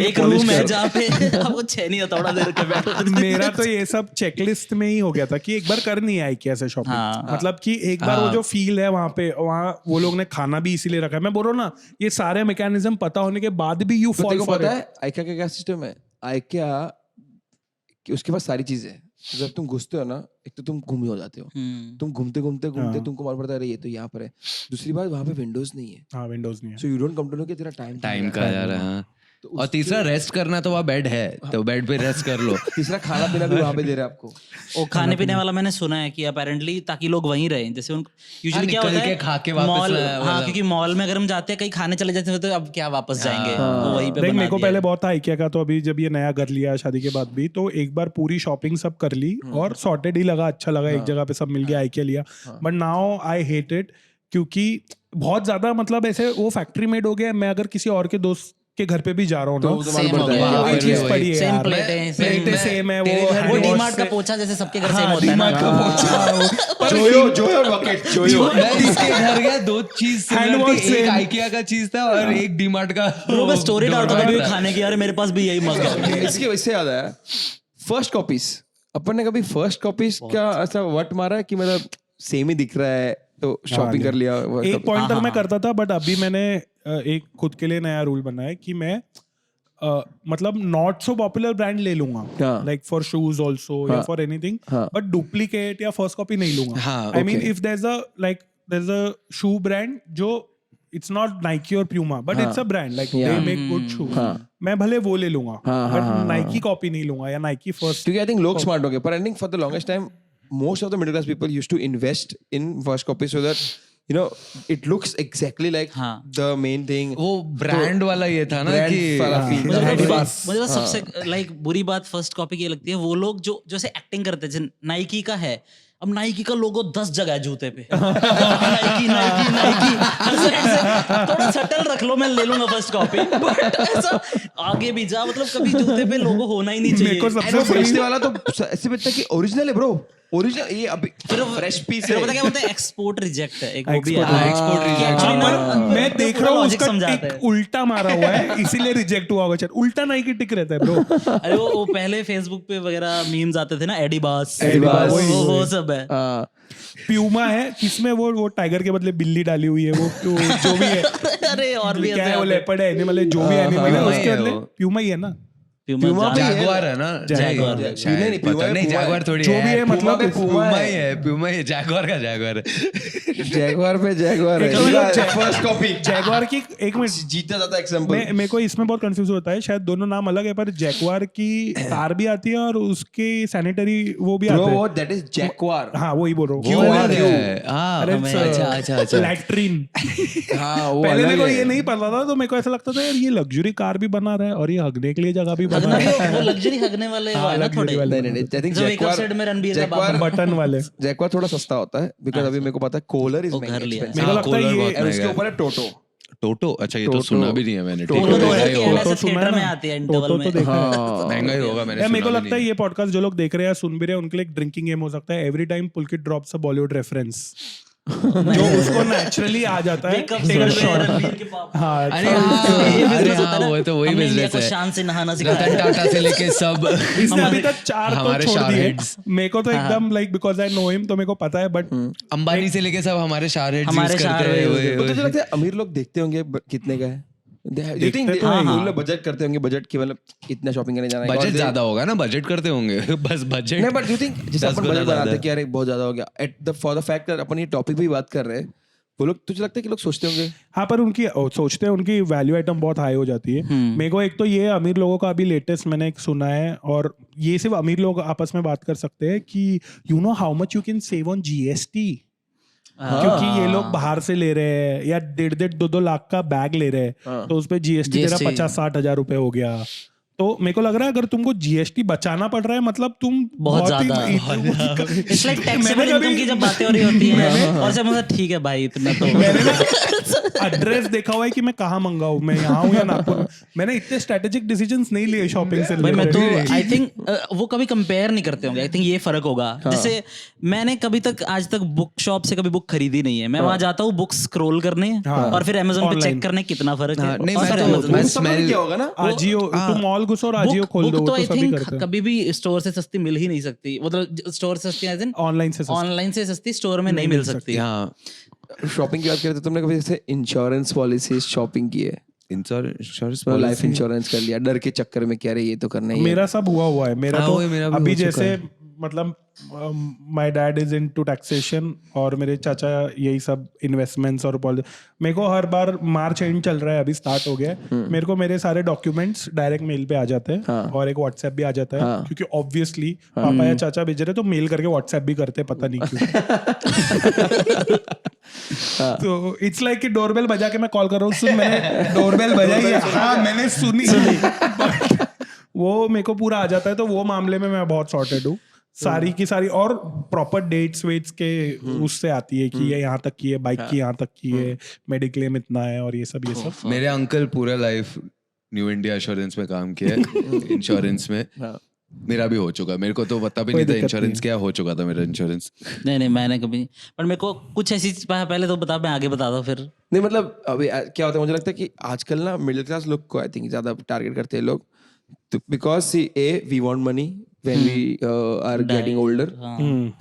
एक रूम है जहाँ पे आपको छेनी हथौड़ा दे रखे बैठो. मेरा तो ये सब चेकलिस्ट में ही हो गया था कि एक बार करनी है IKEA से शॉपिंग. मतलब कि एक बार वो जो फील है वहाँ पे, वहाँ वो लोग ने खाना भी इसीलिए रखा है. मैं बोल रहा हूँ ना, ये सारे मैकेनिज्म पता होने के बाद भी यू फॉल फॉर पता है IKEA का क्या सिस्टम है? IKEA कि उसके पास सारी चीजें हैं. जब तुम घुसते हो ना, एक तो तुम गुम हो जाते हो. तुम घूमते तुमको मालूम पड़ता है ये तो यहाँ पर है. दूसरी बात, वहाँ पे विंडोज नहीं है. हाँ, विंडोज नहीं है. So you don't come to know कि तेरा टाइम का जा रहा है. और तीसरा रेस्ट करना, तो वहाँ बेड है तो बेड पे रेस्ट कर लो. तीसरा खाना पीना भी वहाँ पे दे रहे हैं आपको. वो खाने पीने वाला मैंने सुना है कि अपेरेंटली ताकि लोग वहीं रहें. जैसे उन यूजुअली क्या होता है खा के वापस मॉल, हाँ क्योंकि मॉल में अगर हम जाते हैं कहीं खाने चले जाते हैं तो अब क्या वापस जाएंगे, तो वहीं पे बना मेरे को पहले बहुत था IKEA का. तो अभी जब ये नया घर लिया शादी के बाद भी, तो एक बार पूरी शॉपिंग सब कर ली और सॉर्टेड ही लगा, अच्छा लगा, एक जगह पे सब मिल गया, IKEA लिया. But now I hate it क्योंकि बहुत ज्यादा मतलब ऐसे वो फैक्ट्री मेड हो गया. मैं अगर किसी और के दोस्त के घर पे भी जा रहा हूँ ना, सेम चीज पड़ी है, सेम प्लेटें सेम है. वो डीमार्ट का पोछा जैसे सबके घर सेम होता है ना. जोयो मैं इसके घर गया, 2 चीज एक IKEA का चीज था और एक डीमार्ट का. ब्रो मैं स्टोरी डालता था खाने की, यार मेरे पास भी यही मग है. इसके वजह से याद आया, फर्स्ट कॉपीज. अपन ने कभी फर्स्ट कॉपीज का ऐसा वट मारा है कि मतलब सेम ही दिख रहा है तो शॉपिंग कर लिया? एक पॉइंट तक मैं करता था, बट अभी मैंने एक खुद के लिए नया रूल बना है कि मैं मतलब नॉट सो पॉपुलर ब्रांड ले लूंगा, लाइक फॉर शूज ऑल्सो या फॉर एनीथिंग, बट डुप्लीकेट या फर्स्ट कॉपी नहीं लूंगा. I mean if there is a shoe brand जो इट्स नॉट नाइकी और Puma but it's a brand, like they make good shoe, मैं भले वो ले लूंगा, बट नाइकी कॉपी नहीं लूंगा या नाइकी फर्स्ट. क्योंकि आई थिंक लोग स्मार्ट हो गए, पर I think for the longest time most of the middle class people used to invest in first copy so that you know it looks exactly like the main thing. वो brand वाला ये था ना कि मुझे तो सबसे लाइक बुरी बात फर्स्ट कॉपी की लगती है, वो लोग जो जैसे एक्टिंग करते हैं. नाइकी का है, अब नाइकी का लोगो 10 जगह है जूते पे. नाइकी नाइकी नाइकी थोड़ा सटल रख लो, मैं ले लूंगा फर्स्ट कॉपी, बट ऐसा आगे भी जा, मतलब कभी जूते पे लोगो होना ही नहीं चाहिए. बेचने वाला तो ऐसे बेचता है कि ओरिजिनल है ब्रो, ओरिजिनल ये अभी फ्रेश पीस है. पता क्या बोलते हैं, एक्सपोर्ट रिजेक्ट है एक, वो भी है एक्सपोर्ट रिजेक्ट. मैं देख रहा हूँ उसका टिक उल्टा मारा हुआ है, इसीलिए रिजेक्ट हुआ होगा. उल्टा नाइकी टिक रहता है ब्रो. अरे वो पहले फेसबुक पे वगैरह मीम्स आते थे ना, एडिबास वो सब है. प्यूमा है, किसमें वो टाइगर के बदले बिल्ली डाली हुई है, वो जो भी है. अरे और भी क्या है वो, लेपर्ड है, एनिमल है, जो भी एनिमल है उसके बदले प्यूमा ही है ना. जैगुआर है ना, जैगुआर नहीं पता नहीं, जैगुआर थोड़ी जो भी है, मतलब प्यूमा ही है, प्यूमा ही जैगुआर का जैगुआर है. जैगुआर पे जैगुआर है फर्स्ट कॉपी. जैगुआर की एक मिनट जीता जाता एग्जांपल. मेरे को इसमें बहुत कंफ्यूज होता है, शायद दोनों नाम अलग है, पर जैगुआर की कार भी आती है और उसकी सैनिटरी वो भी आता है. That is Jaguar. हाँ वही बोल रहा हूँ. अच्छा लैट्रिन. हाँ वो पहले मेरे को ये नहीं पता था, तो मेरे को ऐसा लगता था यार ये लग्जरी कार भी बना रहा है और ये हगने के लिए जगह भी बना रहा है. वो लग्जरी हगने वाले वाले ना थोड़े. नहीं आई थिंक जो एक साइड में रणबीर का बाबा बटन वाले. जैगुआर थोड़ा सस्ता होता है, बिकॉज़ अभी मेरे को पता है कूलर इज घर लिया. मेरे को लगता है ये उसके ऊपर है टोटो. टोटो. अच्छा ये तो सुना भी नहीं है मैंने. टोटो तो टोटो सुना है थिएटर में ना? आती है इंटरवल में. महंगा ही होगा, मैंने मेरे को लगता है ये पॉडकास्ट जो लोग देख रहे हैं सुन भी रहे हैं उनके लिए एक ड्रिंकिंग गेम हो सकता है. एवरी टाइम पुलकित ड्रॉप्स अ बॉलीवुड रेफरेंस जो उसको नेचुरली आ जाता है. रणबीर के पापा. हाँ, अरे वो तो वही हमने इंडिया बिजनेस को है. शान से नहाना रतन सिखाया. टाटा से लेके सब इसने अभी तक 4 तो हमारे छोड़ दिए. शारहेड्स. मेरे को तो एकदम like because I know him तो मेरे को पता है, बट अंबानी से लेके सब हमारे शारहेड्स हमारे यूज करते हैं. शारहेड्स. तो तुझे लगता है अमीर लोग देखते होंगे कितने का है? बजट करते होंगे, बजट की मतलब इतना शॉपिंग करने जाना है. बजट ज्यादा होगा ना, बजट करते होंगे बस बजट. नहीं बट यू थिंक जैसे अपन बजट बनाते हैं कि यार बहुत ज्यादा हो गया, at the for the fact that अपन ये टॉपिक भी बात कर रहे हैं, वो लोग तुझे लगता है कि लोग सोचते होंगे? हाँ, पर उनकी सोचते हैं उनकी वैल्यू आइटम बहुत हाई हो जाती है. मेरे को एक तो ये अमीर लोगों का अभी लेटेस्ट मैंने एक सुना है, और ये सिर्फ अमीर लोग आपस में बात कर सकते हैं कि you know how much you can save on GST. क्योंकि ये लोग बाहर से ले रहे हैं या 1.5-2 लाख का बैग ले रहे हैं, तो उस पे GST तेरा 50-60 हजार रुपए हो गया. तो मेरे को लग रहा है अगर तुमको GST बचाना पड़ रहा है, मतलब तुम बहुत ज्यादा. इट्स लाइक टैक्सेबल इनकम की जब बातें हो रही होती हैं और सब मतलब ठीक है भाई इतना तो एड्रेस देखा हुआ है कि मैं कहाँ मंगाऊं, मैं यहाँ हूँ या नागपुर. मैंने इतने स्ट्रेटेजिक डिसीजंस नहीं लिए शॉपिंग से. भाई मैं तो आई थिंक वो कभी कंपेयर नहीं करते होंगे. आई थिंक ये फर्क होगा. जैसे मैंने कभी तक आज तक बुक शॉप से कभी बुक खरीदी नहीं है. मैं वहां जाता हूँ बुक स्क्रॉल करने और फिर Amazon पे चेक करने कितना फर्क है. नहीं मैं स्मेल क्या होगा ना, आजियो तुम मॉल घुसो और आजियो खोल दो, तो वो आई तो सभी थिंक करते हैं. कभी भी स्टोर से सस्ती मिल ही नहीं सकती. मतलब स्टोर से सस्ती एज इन ऑनलाइन से सस्ती स्टोर में नहीं मिल सकती. हाँ. शॉपिंग की बात करें तो तुमने कभी जैसे इंश्योरेंस पॉलिसी शॉपिंग की है? इंश्योरेंस वो लाइफ इंश्योरेंस कर लिया डर के चक्कर में, क्या रे ये तो करना ही है. मेरा सब हुआ है. मेरा हाँ, तो वही मेरा भी अभी हो चुका जैसे है. मतलब my dad is into taxation और मेरे चाचा यही सब इन्वेस्टमेंट्स और मेरे को हर बार मार्च एंड चल रहा है, अभी स्टार्ट हो गया है. मेरे को मेरे सारे डॉक्यूमेंट्स डायरेक्ट मेल पे आ जाते हैं और एक व्हाट्सएप भी आ जाता है, क्योंकि ऑब्वियसली पापा या चाचा भेज रहे तो मेल करके व्हाट्सएप भी करते हैं, पता नहीं क्यों. तो इट्स लाइक कि डोरबेल बजा के मैं कॉल कर रहा हूँ, सुन मैंने डोरबेल बजाई है, हाँ मैंने सुनी. वो मेरे को पूरा आ जाता है, तो वो मामले में मैं बहुत सॉर्टेड हूँ. सारी की सारी और प्रॉपर डेट्स वेट्स के उससे आती है कि ये यहाँ तक की है, बाइक की यहाँ तक की है, मेडिक्लेम इतना है और ये सब. मेरे अंकल पूरा लाइफ न्यू इंडिया इंश्योरेंस में काम किया है. इंश्योरेंस में मेरा भी हो चुका. मेरे को तो पता भी नहीं था इंश्योरेंस क्या हो चुका था मेरा इंश्योरेंस. नहीं मैंने कभी नहीं. पर मेरे को कुछ ऐसी पहले तो बता, मैं आगे बता दो फिर. नहीं मतलब अभी क्या होता है, मुझे लगता है कि आजकल ना मिडिल क्लास लोग को आई थिंक ज्यादा टारगेट करते हैं लोग, because see A we want money when we are getting older,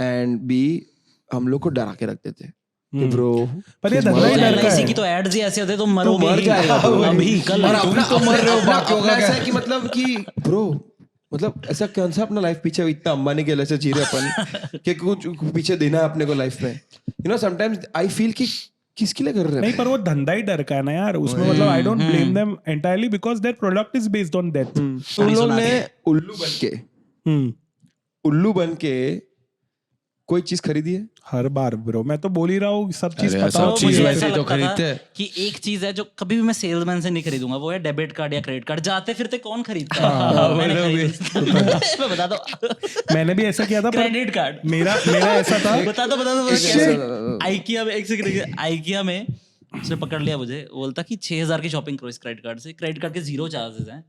and B हम लोग को डरा के रखते थे. कि ब्रो पर ये धंधा ही डर का LIC है। की तो एड्स ही ऐसे होते तुम मरोगे मर ही। जाएगा तू। अभी कल और तुम अपना तो मर रहे हो, अपना- बाकियों अपना का ऐसा क्या? है कि मतलब कि ब्रो मतलब ऐसा कौन सा अपना लाइफ पीछे इतना अंबानी के जैसे जी रहे अपन कि कुछ पीछे देना है अपने को लाइफ में, you know sometimes I feel कि किसके लिए कर रहे नहीं हैं। पर वो धंधा ही डर का है ना यार, उसमें मतलब I don't blame them entirely because their product is based on that. तो उन लोग ने उल्लू बन के कोई चीज खरीदी है। हर बार ब्रो मैं तो बोल ही रहा हूँ, सब चीज अरे पता सब हो चीज मुझे। वैसे ऐसा ही तो लगता था खरीदते हैं। कि एक चीज है जो कभी भी मैं सेल्समैन से नहीं खरीदूंगा, वो है डेबिट कार्ड या क्रेडिट कार्ड। जाते फिरते कौन खरीदता है? मैंने मैं बता दो, मैंने भी ऐसा किया था पर क्रेडिट कार्ड। मेरा ऐसा था बता दो कैसे। आइकिया में एक सेकंड, आइकिया में उसने पकड़ लिया मुझे, बोलता कि 6,000 की शॉपिंग करो इस क्रेडिट कार्ड से, क्रेडिट कार्ड के 0 चार्जेस हैं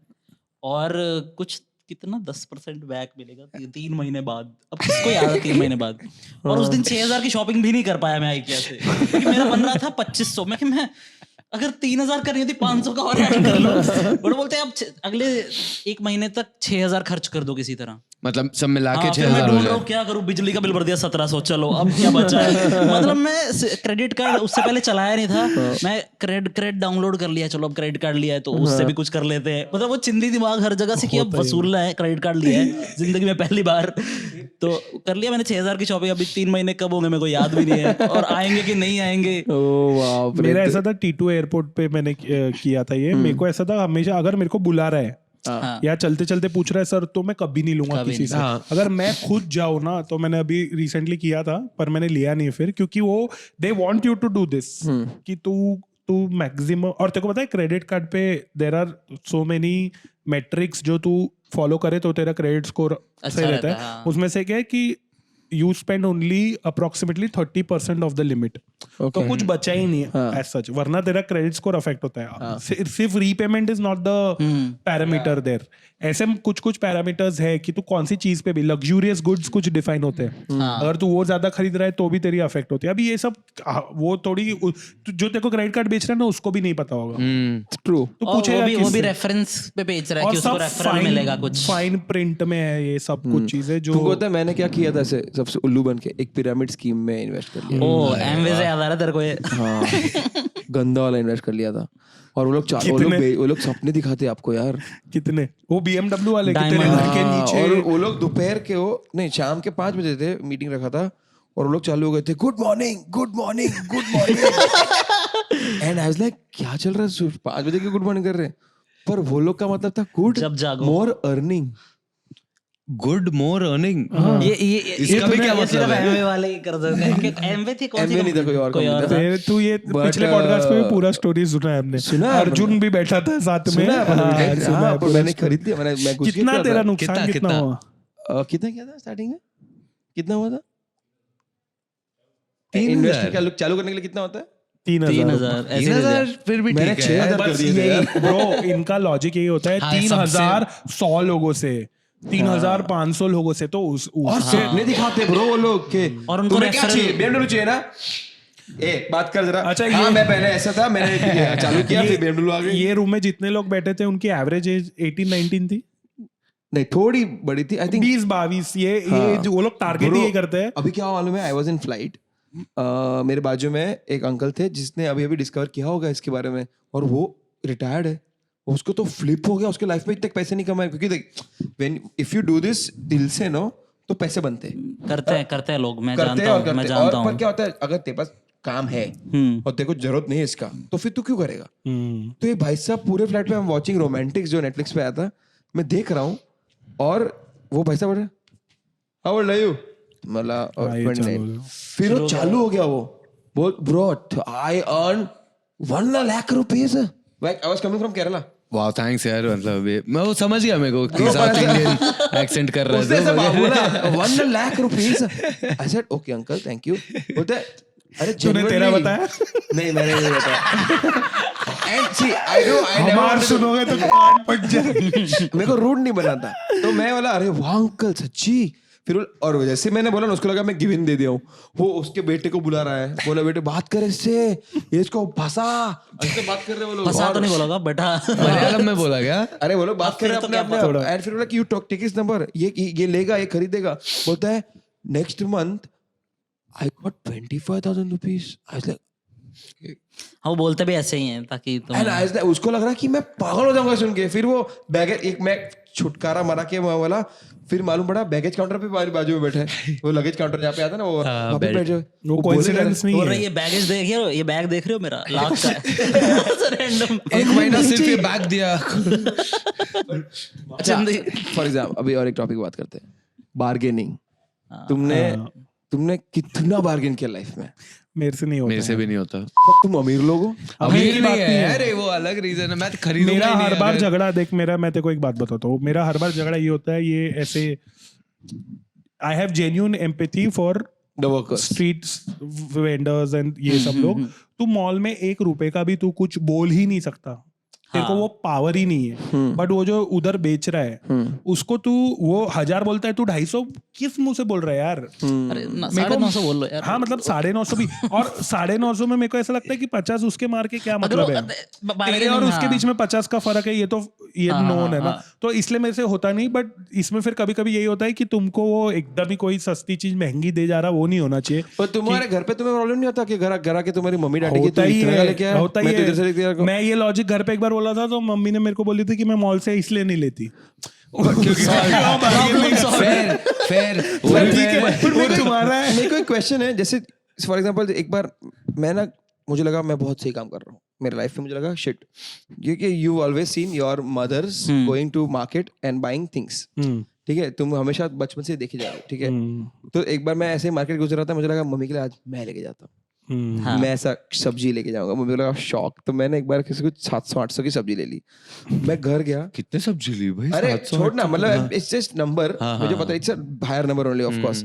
और कुछ कितना 10% बैक मिलेगा 3 महीने बाद। अब किसको याद है 3 महीने बाद? और उस दिन 6,000 की शॉपिंग भी नहीं कर पाया मैं आइकिया से, क्योंकि मेरा बन रहा था 2,500। मैं अगर 3,000 करनी होती 500 का और ऐड कर लो। बड़े बोलते हैं अब अगले 1 महीने तक 6,000 खर्च कर दो किसी तरह। मतलब सब मिला के हाँ, फिर मैं 6,000 हो ढूंढ रहा जाए। हूँ क्या करूँ, बिजली का बिल भर दिया 1,700, चलो अब क्या बचा है। मतलब मैं क्रेडिट कार्ड उससे पहले चलाया नहीं था, मैं क्रेडिट डाउनलोड कर लिया, चलो अब क्रेडिट कार्ड लिया है तो उससे भी कुछ कर लेते हैं। मतलब वो चिंदी दिमाग हर जगह से कि अब वसूलना है, क्रेडिट कार्ड लिया है जिंदगी में पहली बार, तो कर लिया मैंने 6,000 की शॉपिंग। अभी 3 महीने कब होंगे मेरे को याद भी नहीं है, और आएंगे कि नहीं आएंगे। ओह वाह, मेरा ऐसा था T2 एयरपोर्ट पे मैंने किया था ये। मेरे को ऐसा था हमेशा अगर मेरे को बुला रहा है हाँ। या चलते चलते पूछ रहा है सर, तो मैं कभी नहीं लूंगा किसी से। अगर मैं खुद जाऊँ ना, तो मैंने अभी रिसेंटली किया था पर मैंने लिया नहीं फिर, क्योंकि वो they want you to do this कि तू मैक्सिमम। और तेरे को पता है क्रेडिट कार्ड पे there are so many metrics जो तू फॉलो करे तो तेरा क्रेडिट स्कोर सही रहता है। हाँ। उसमें से क्या है कि you spend only approximately 30% of the limit, तो कुछ बचा ही नहीं है एज सच, वरना तेरा क्रेडिट स्कोर अफेक्ट होता है। सिर्फ repayment is not the parameter there. ऐसे कुछ पैरामीटर्स है कि तू कौन सी चीज पे भी, लग्जूरियस गुड्स कुछ डिफाइन होते हैं, अगर तू वो ज्यादा खरीद रहा है तो भी तेरी अफेक्ट होती है। अभी ये सब वो थोड़ी जो तेरे को क्रेडिट कार्ड बेच रहा है ना उसको भी नहीं पता होगा, ट्रू। तो और पूछेगा वो भी किससे? रेफरेंस पे बेच रहा है और कि उसको सब रेफरल मिलेगा कुछ। फाइन प्रिंट में है ये सब कुछ चीजें जो तुमको पता है मैंने क्या किया था ऐसे सबसे उल्लू बन के, एक पिरामिड स्कीम में इन्वेस्ट कर लिया। ओ एमवे से याद आ रहा है तेरे को ये। हाँ गंदा वाला इन्वेस्ट कर लिया था। और वो लोग सपने दिखाते आपको यार। कितने, वो BMW वाले कितने Diamond। घर के हाँ, नीचे। और वो लोग दोपहर के नहीं शाम के 5 बजे थे, मीटिंग रखा था और वो लोग चालू हो गए थे, good morning good morning good morning. And I was like क्या चल रहा है, 5 बजे की गुड मॉर्निंग कर रहे हैं। पर वो लोग का मतलब था गुड जब जागो। मोर अर्निंग। Good more earning. ये इसका भी क्या ये सिर्फ मतलब है? एमवे वाले ही कर सकते हैं। कि एमवे थी कौन सी MV नहीं था, company? कोई और था। फिर तू ये But, पिछले पॉडकास्ट में भी पूरा स्टोरी सुना है हमने। सुना है अर्जुन भी बैठा था साथ में। सुना है हाँ, मैंने, सुना हाँ, है पर पूरा मैंने story। खरीद दिया। मैं घुस गया कितना था। तेरा नुकसान कितना कितना? हुआ? कितना किया था स्टार्टिंग में, कितना हुआ था? 3,000 इन्वेस्टमेंट चालू करने के लिए कितना होता है? 3,000 3,000 ऐसे दे दिया। 3,000 फिर भी मैंने ठीक है। 6,000 कर बस दिए थे यार। यही ब्रो, इनका लॉजिक यही होता है। हाँ, 3,000 100 लोगों से, 3,500 लोगों से, तो और सपने दिखाते ब्रो वो लोग के। और उनको तुम्हें क्या referral- चाहिए? BMW चाहिए ना? बात कर जरा। अच्छा, हाँ, ये- मैं पहले ऐसा था, मैंने चालू किया फिर BMW आ गई। ये रूम में जितने लोग बैठे थे उनकी एवरेज एज 18-19 थी, नहीं थोड़ी बड़ी थी आई थिंक। 20-22। ये जो वो लोग टारगेट ही ये करते हैं। अभी क्या मालूम है, आई वाज इन फ्लाइट, मेरे बाजू में एक अंकल थे जिसने अभी अभी डिस्कवर किया होगा इसके बारे में, और वो रिटायर्ड है। उसको तो फ्लिप हो गया, उसके लाइफ में इतने पैसे नहीं कमाए, क्योंकि देख when if you do this दिल से नो तो पैसे बनते हैं। करते हैं लोग, मैं करते जानता हैं और हूँ, मैं करते हैं। जानता और पर हूँ। क्या होता है, अगर तेरे पास काम है और तेरे को जरूरत नहीं है इसका, तो फिर तू क्यों करेगा? तो ये भाई साहब पूरे फ्लाइट पे, हम वाचिंग रोमांटिक्स जो नेटफ्लिक्स पे आया था, मैं देख रहा हूँ, और वो भाई साहब बोल रहे, हाउ ओल्ड आर यू? मतलब ये 29। चालू हो गया। फिर वो चालू हो गया, वो बोल bro I earn 1 lakh rupees। I was coming from Kerala. वाह थैंक्स यार, मतलब मैं वो समझ गया मेरे को कि साउथ इंडियन एक्सेंट कर रहा उसने है ऐसा तो बोला 1 lakh rupees। I said okay uncle thank you. बोलते हैं, अरे तूने तेरा genuinely- बताया? नहीं मैंने नहीं बताया। एंड सी आई never हमार wanted to- सुनोगे तो कान फट जाए। मेरे को रूड नहीं बना था, तो मैं बोला अरे वाह अंकल सच्ची। फिर और जैसे मैंने बोला ना, उसको लगा मैं गिव इन दे दिया हूँ। वो उसके बेटे को बुला रहा है, बोला बेटे बात कर इससे, ये इसको फंसा, ऐसे बात कर रहे वो लोग। फंसा तो और- नहीं बोलोगा बेटा। मलयालम में बोला क्या? अरे वो लोग बात कर रहे फिर हैं तो अपने क्या अपने। एंड फिर बोला कि यू टेक इस नंबर, ये लेगा, ये खरीदेगा। बोलता है next month I got 25,000 rupees. I was like, हाँ, वो बोलते भी ऐसे ही हैं ताकि तुम and I was like, उसको लग रहा कि मैं पागल हो जाऊंगा सुन के. फिर वो बैगेज एक मैं छुटकारा मारा के वहाँ वाला, फिर मालूम पड़ा बैगेज काउंटर पे हमारी बाजू में बैठा है. वो लगेज काउंटर जहाँ पे आता है ना, वो वहाँ पे बैठ जाओ. वो कोइंसिडेंस नहीं बोल रहे है. ये बैगेज देख रहे हो, ये बैग देख रहे हो मेरा लाख का है रैंडम. एक महीना सिर्फ ये बैग दिया. अच्छा, फॉर एग्जाम्पल अभी और एक टॉपिक बात करते हैं, बार्गेनिंग. तुमने कितना बार्गेन किया लाइफ में? मेरे से नहीं होता. मेरे से भी नहीं होता. तुम अमीर लोग हो. अमीर की बात नहीं नहीं है है. अरे वो अलग रीजन है. मैं खरीदूंगा मेरा ही नहीं हर बार अगर- झगड़ा देख, मैं तेरे को एक बात बताता हूँ. मेरा हर बार झगड़ा ये होता है, ये ऐसे I have genuine empathy for The workers. Street vendors and ये सब लोग. तू मॉल में 1 रुपए का भी तू कुछ बोल ही नहीं सकता. तेरे को वो पावर ही नहीं है. बट वो जो उधर बेच रहा है उसको तू वो 1000 बोलता है, तू 250 किस मुंह से बोल रहा है यार? अरे 950 बोल लो यार. हाँ मतलब 950 भी. और 950 में मेरे को ऐसा लगता है कि 50 उसके मार के क्या मतलब है? तेरे और उसके बीच में 50 का फर्क है, ये नोन है ना. तो इसलिए मेरे से होता नहीं. बट इसमें फिर कभी कभी यही होता है कि तुमको वो एकदम ही कोई सस्ती चीज महंगी दे जा रहा, वो नहीं होना चाहिए. पर तुम्हारे घर पे तुम्हें प्रॉब्लम नहीं होता कि घर आके तुम्हारी मम्मी डांटी कि होता तू ही इतना का है, लेके आया, होता ही मैं तो इधर से लेके है. आया. मैं ये लॉजिक घर पे एक बार बोला था तो मम्मी ने मेरे को बोली थी कि मैं मॉल से इसलिए नहीं लेती. Fair. ठीक है, वो तुम्हारा है. मेरे को एक क्वेश्चन है, जैसे फॉर एग्जांपल एक बार मैं ना, मुझे लगा मैं बहुत सही काम कर रहा हूँ मेरे लाइफ में. मुझे लगा शिट, क्योंकि you always seen your mother's going to market and buying things. ठीक है, तुम हमेशा बचपन से देखे जा रहे हो. ठीक है, तो एक बार मैं ऐसे मार्केट गुजर रहा था, मुझे लगा मम्मी के लिए आज मैं लेके जाता हूँ. मैं ऐसा सब्जी लेके जाऊंगा. मम्मी को लगा शौक, तो मैंने एक बार किसी को 700-800 की सब्जी ले ली. मैं घर गया, कितने सब्जी ली भाई? अरे 700 छोड़ ना, मतलब इट्स जस्ट नंबर. मुझे पता है it's a higher number only of course.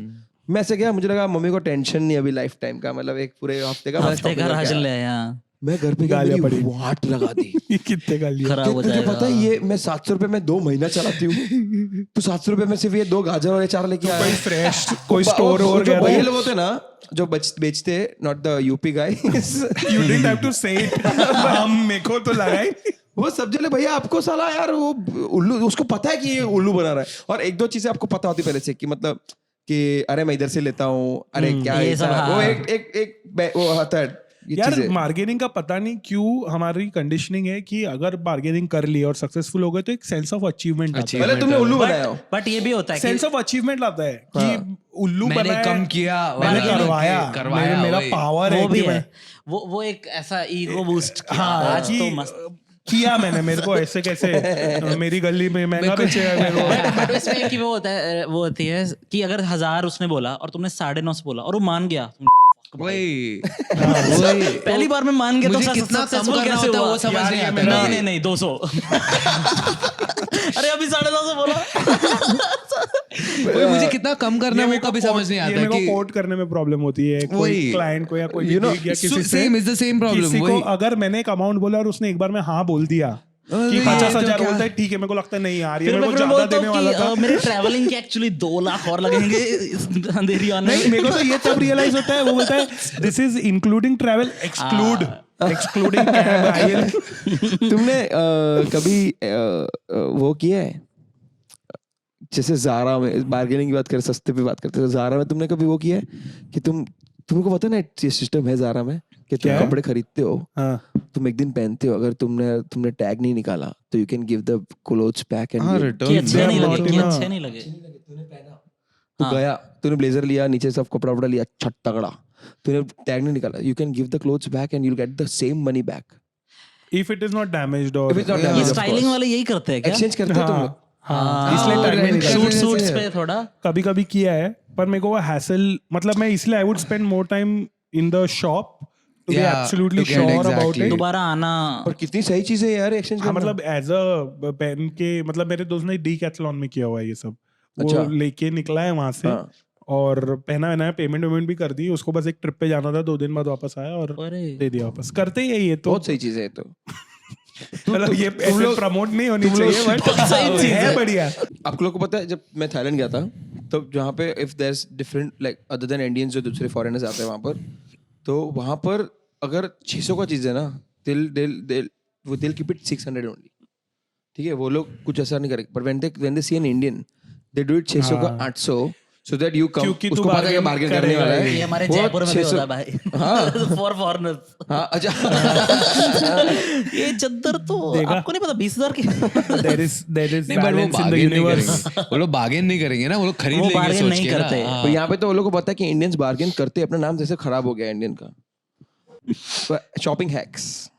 मैं ऐसे गया, मुझे लगा मम्मी को टेंशन नहीं अभी लाइफ टाइम का, मतलब एक पूरे हफ्ते का. हफ्ते का राशन ले आया. मैं घर पे गया, गालियां मेरी पड़ी. वाट लगा दी. कितने का लिया? खराब हो तुझे जाएगा. पता है ये मैं 700 रुपए में 2 महीना चलाती हूँ. तो 700 रुपए में सिर्फ ये 2 गाजर और 4 लेके आया. कोई फ्रेश कोई स्टोर और जो गया भैया था. लोग होते हैं ना, जो बेचते, not the UP guy. You didn't have to say it. हम मेरे को तो लगा ही. वो सब्जी ले भैया, आपको साला यार वो उल्लू, उसको पता है कि ये उल्लू बना रहा है. और 1-2 चीजें आपको पता होती पहले से कि मतलब कि अरे मैं इधर से लेता हूँ, अरे क्या ये ऐसा, सब, वो हाँ. एक वो आता है ये यार चीजें. बार्गेनिंग का पता नहीं क्यों हमारी कंडीशनिंग है कि अगर बार्गेनिंग कर ली और सक्सेसफुल हो गए तो एक सेंस ऑफ अचीवमेंट आता है. पहले तुमने उल्लू बनाया हो. बट ये भी होता है सेंस कि ऑफ अचीवमेंट लाता है कि उल्लू मैंने बनाया, कम किया, मैंने करवाया, करवाया, मेरा वही. पावर है वो भी कि है, मैं वो एक ऐसा ईगो बूस्ट. हाँ आज कि तो मस्त. किया मैंने, मेरे को ऐसे कैसे मेरी गली में महंगा बेचेगा मेरे को. बट इसमें कि वो होता है, वो होती है कि अगर 1000 उसने बोला और तुमने 950 बोला और वो मान गया. वही. पहली बार में मान गया तो मुझे कितना कम सक्सेसफुल करना कैसे होता है हुआ? वो समझ यार, नहीं ये आता. मेरा- नहीं 200. अरे अभी 950 बोला. वही, मुझे कितना कम करना है वो कभी समझ नहीं ये आता मेरे को कि कोट करने में प्रॉब्लम होती है. कोई वही. क्लाइंट को या कोई You know, या किसी से same is the same problem. किसी को वही. अगर मैंने एक अमाउंट बोला और उसने एक बार में हाँ बोल दिया कि ये 50,000 तो बोलता है, ठीक है, मेरे को लगता है नहीं यार ये फिर मेरे मैं को ज्यादा बोलता देने हूँ वाला था. कि मेरे ट्रैवलिंग के एक्चुअली 2 लाख और लगेंगे इस अंधेरी आने नहीं, में. मेरे को तो ये तब रियलाइज होता है, वो बोलता है this is including travel, excluding cab oil. तुमने कभी वो किया है, जैसे जारा में बार्गेनिंग की बात करें, सस्ते पे बात करते हैं, जारा में तुमने कभी वो किया है कि तुमको पता है ना ये सिस्टम है जारा में कि तुम क्या? कपड़े खरीदते हो, हाँ, तुम एक दिन पहनते हो, अगर तुमने टैग नहीं निकाला तो you can give the clothes back and हाँ, कि return. अच्छे नहीं लगे, कि ना. अच्छे नहीं लगे. तू गया, तूने ब्लेजर लिया, नीचे सब कपड़ा वपड़ा लिया, अच्छा तगड़ा, तूने टैग नहीं निकाला, you can give the clothes back and you will get the same money back. If it is not damaged और If it's not ये damaged, of स्टाइलिंग course. वाले यही करते हैं क्या? एक्सचेंज करते हो तुम लोग? इसलिए टैग में निकाल. सूट्स पे थोड़ा. कभी कभी किया है, पर मेरे को वो हैसल, मतलब मैं इसलिए I would spend more time in the shop to be Yeah, absolutely to get sure about exactly. It. दोबारा आना. पर कितनी सही चीज है यार एक्सचेंज हाँ, करना. मतलब एज अ पेन के, मतलब मेरे दोस्त ने डीकैथलॉन में किया हुआ है ये सब. अच्छा. वो लेके निकला है वहां से हाँ. और पहना है, पेमेंट वेमेंट भी कर दी उसको. बस एक ट्रिप पे जाना था, 2 दिन बाद वापस आया और अरे दे दिया वापस. करते ही है ये तो. बहुत सही चीज है ये तो. मतलब ये ऐसे प्रमोट नहीं होनी चाहिए, बट सही चीज है है. बढ़िया. आप लोग को पता है जब मैं थाईलैंड गया था, तो जहाँ पे if there is different like other than Indians, जो दूसरे फॉरेनर्स आते हैं वहाँ पर, तो वहाँ पर अगर 600 का चीज है ना, दिल कीप इट 600 ओनली. ठीक है, वो लोग कुछ ऐसा नहीं करेंगे. पर when they see an Indian, they do it 600 का 800. so that you come, क्योंकि तू उसको पता है कि bargain बार्गेन करने करेगा वाला ही। है ये हमारे वो जयपुर में भी 600 होता है भाई फॉर फॉरनर्स हाँ अच्छा ये चद्दर तो देखा? आपको नहीं पता 20,000 की there is नहीं, but वो balance in the bargain नहीं universe. करेंगे। वो लोग बार्गेन नहीं करेंगे ना, वो लोग खरीद वो लेंगे bargain सोच नहीं के ना। करते। हाँ। तो यहाँ पे तो वो लोग को पता है कि इंडियंस बार्गेन करते हैं, अपना नाम जैसे खराब हो गया इंडियन का। शॉपिंग हैक्स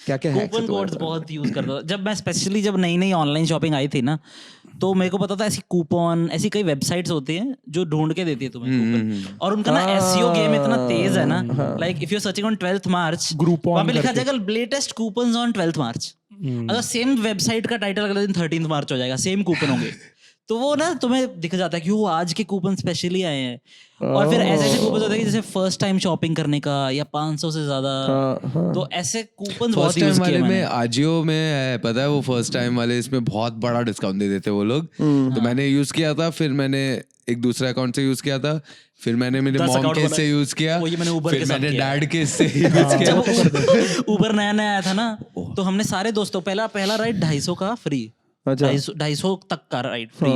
क्या क्या हैक्स कूपन कोड्स बहुत यूज करता था जब मैं स्पेशली जब नई नई ऑनलाइन शॉपिंग आई थी ना, तो मेरे को पता था ऐसी कूपन ऐसी कई वेबसाइट्स होती हैं जो ढूंढ के देती है तुम्हें कूपन, और उनका ना एसईओ गेम इतना तेज है ना, like if you are searching on 12th March Groupon वहां पे लिखा करके। जाएगा लेटेस्ट कूपन्स ऑन 12th मार्च। अगर सेम वेबसाइट का टाइटल अगले दिन 13th मार्च हो जाएगा, सेम कूपन होंगे, तो वो ना तुम्हें दिख जाता है कि वो आज के कूपन स्पेशली आए हैं। और फिर ऐसे ऐसे कूपन होते हैं कि जैसे फर्स्ट टाइम शॉपिंग करने का या 500 से ज्यादा, तो ऐसे कूपन बहुत फर्स्ट टाइम यूज वाले किए में मैंने। आजियो में है, पता है वो फर्स्ट टाइम वाले इसमें बहुत बड़ा डिस्काउंट दे देते वो लोग। तो मैंने यूज किया था, फिर मैंने एक दूसरा अकाउंट से यूज किया था, फिर मैंने मेरे 10 मॉम account के बना- से यूज किया, वो ये मैंने Uber फिर के साथ मैंने किया है। डैड के इससे यूज किया। जब उबर नया नया आया था ना, तो हमने सारे दोस्तों पहला राइड 250 का फ्री, अच्छा। 250 तक का राइड फ्री।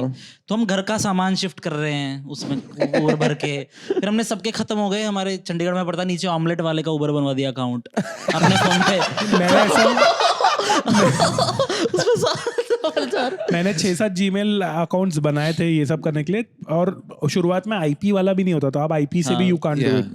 तो हम घर का सामान शिफ्ट कर रहे हैं उसमें उबर भर के, फिर हमने सबके खत्म हो गए। हमारे चंडीगढ़ में पड़ता नीचे ऑमलेट वाले का उबर बनवा दिया अकाउंट अपने फोन पे। मैंने ऐसा उसमें सारे मैंने 6-7 जीमेल अकाउंट्स बनाए थे ये सब करने के लिए, और शुरुआत में आईपी वाला भी नहीं होता था, अब आईपी से भी यू कांट डू इट।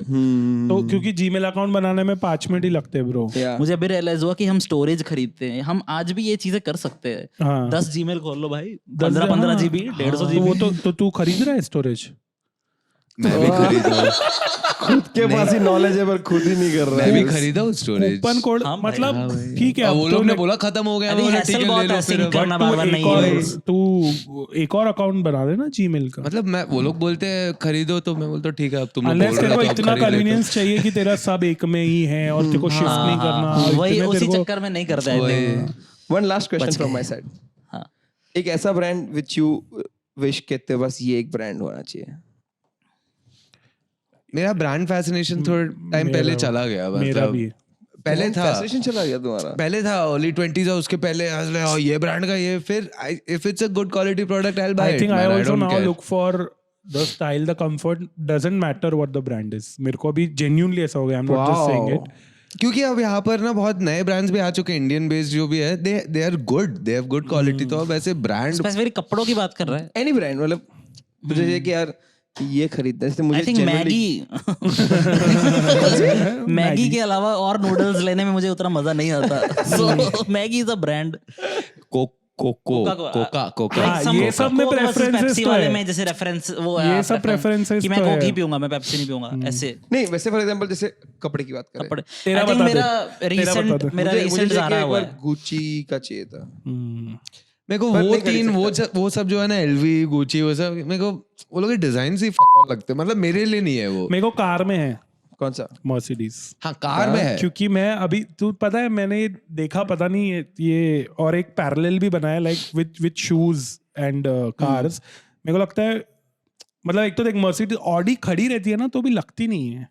तो क्योंकि जीमेल अकाउंट बनाने में 5 मिनट ही लगते हैं ब्रो। मुझे अभी रियलाइज हुआ कि हम स्टोरेज खरीदते हैं, हम आज भी ये चीजें कर सकते हैं। हाँ। 10 जीमेल खोल लो भाई, 10 15 हाँ। जीबी 150 तो जीबी। वो तो तू खरीद रहा है स्टोरेज? मैं भी खरीदा, खुद के पास ही नॉलेज है पर खुद ही नहीं कर रहा मैं भी है। खरीदा हूँ स्टोरेज। कूपन कोड हाँ भाई, मतलब ठीक है, अब अब वो तो लोग ने मैं- बोला खत्म हो गया, अरे मैं बोला hassle ठीक है बहुत ले लो है, फिर। sync करना तू बार-बार एक नहीं और है। तू एक और अकाउंट बना लेना जीमेल का। मतलब मैं वो लोग बोलते हैं खरीदो, तो मैं बोलता हूँ ठीक है, अब तुम लोग अनलेस बोल तेरे रहे को हो तो अब इतना खरीद लेता हूँ। कन्वीनियंस चाहिए कि तेरा सब एक में ही है और तेरे को शिफ्ट नहीं करना, और वही इतने उसी तेरे को- चक्कर में नहीं करता है। One last question from my side. हाँ। एक ऐसा ब्रांड विच यू विश के तेरे पास ये एक ब्रांड होना चाहिए। मेरा ब्रांड फैसिनेशन थोड़ा टाइम पहले चला गया, मेरा मतलब भी। पहले था, फैसिनेशन चला गया तुम्हारा? पहले था अर्ली 20s और उसके पहले ये ब्रांड का ये, फिर if it's a good quality product I will buy I it. think I also now look for the style, the comfort. Doesn't matter what the brand is. मेरे को अभी genuinely ऐसा हो गया. I'm not just saying Wow. it. क्योंकि अब यहाँ पर ना बहुत नए ब्रांड्स भी आ चुके हैं, इंडियन बेस्ड जो भी है, they are good, they have good quality. तो अब ऐसे ब्रांड स्पेसिफिक कपड़ों की बात कर रहा है। एनी ब्रांड, मतलब तुझे ये कि यार ये खरीदना है, जैसे मुझे आई थिंक generally- मैगी के अलावा और नूडल्स लेने में मुझे उतना मजा नहीं आता। So Maggi is a brand. Coca हाँ, ये सब में preferences तो वाले है। में जैसे रेफरेंस वो ये है, सब preference preferences कि मैं तो कोक है। ही पीऊंगा, मैं पेप्सी नहीं पीऊंगा, ऐसे नहीं वैसे फॉर एग्जांपल जैसे कपड़े की बात करें, कपड़े। तेरा आई थिंक बता दे। मेरा तेरा रीसेंट बता दे। मेरा मुझे रीसेंट देखिए ज़ारा एक हुआ बार है। गुच्ची का चाहिए था। मेरे को पर वो नहीं खरीद तीन वो सब जो है ना, एलवी, गुची, वो सब मेरे को वो लोग के डिजाइन ही fuck लगते हैं, मतलब मेरे लिए नहीं है वो। मेरे को कार में है कौन सा? Mercedes. हाँ कार में है, क्योंकि मैं अभी तू पता है मैंने ये देखा, पता नहीं ये और एक पैरेलल भी बनाया like with shoes and cars. मेरे को लगता है मतलब एक तो देख Mercedes ऑडी खड़ी रहती है ना तो भी लगती नहीं है,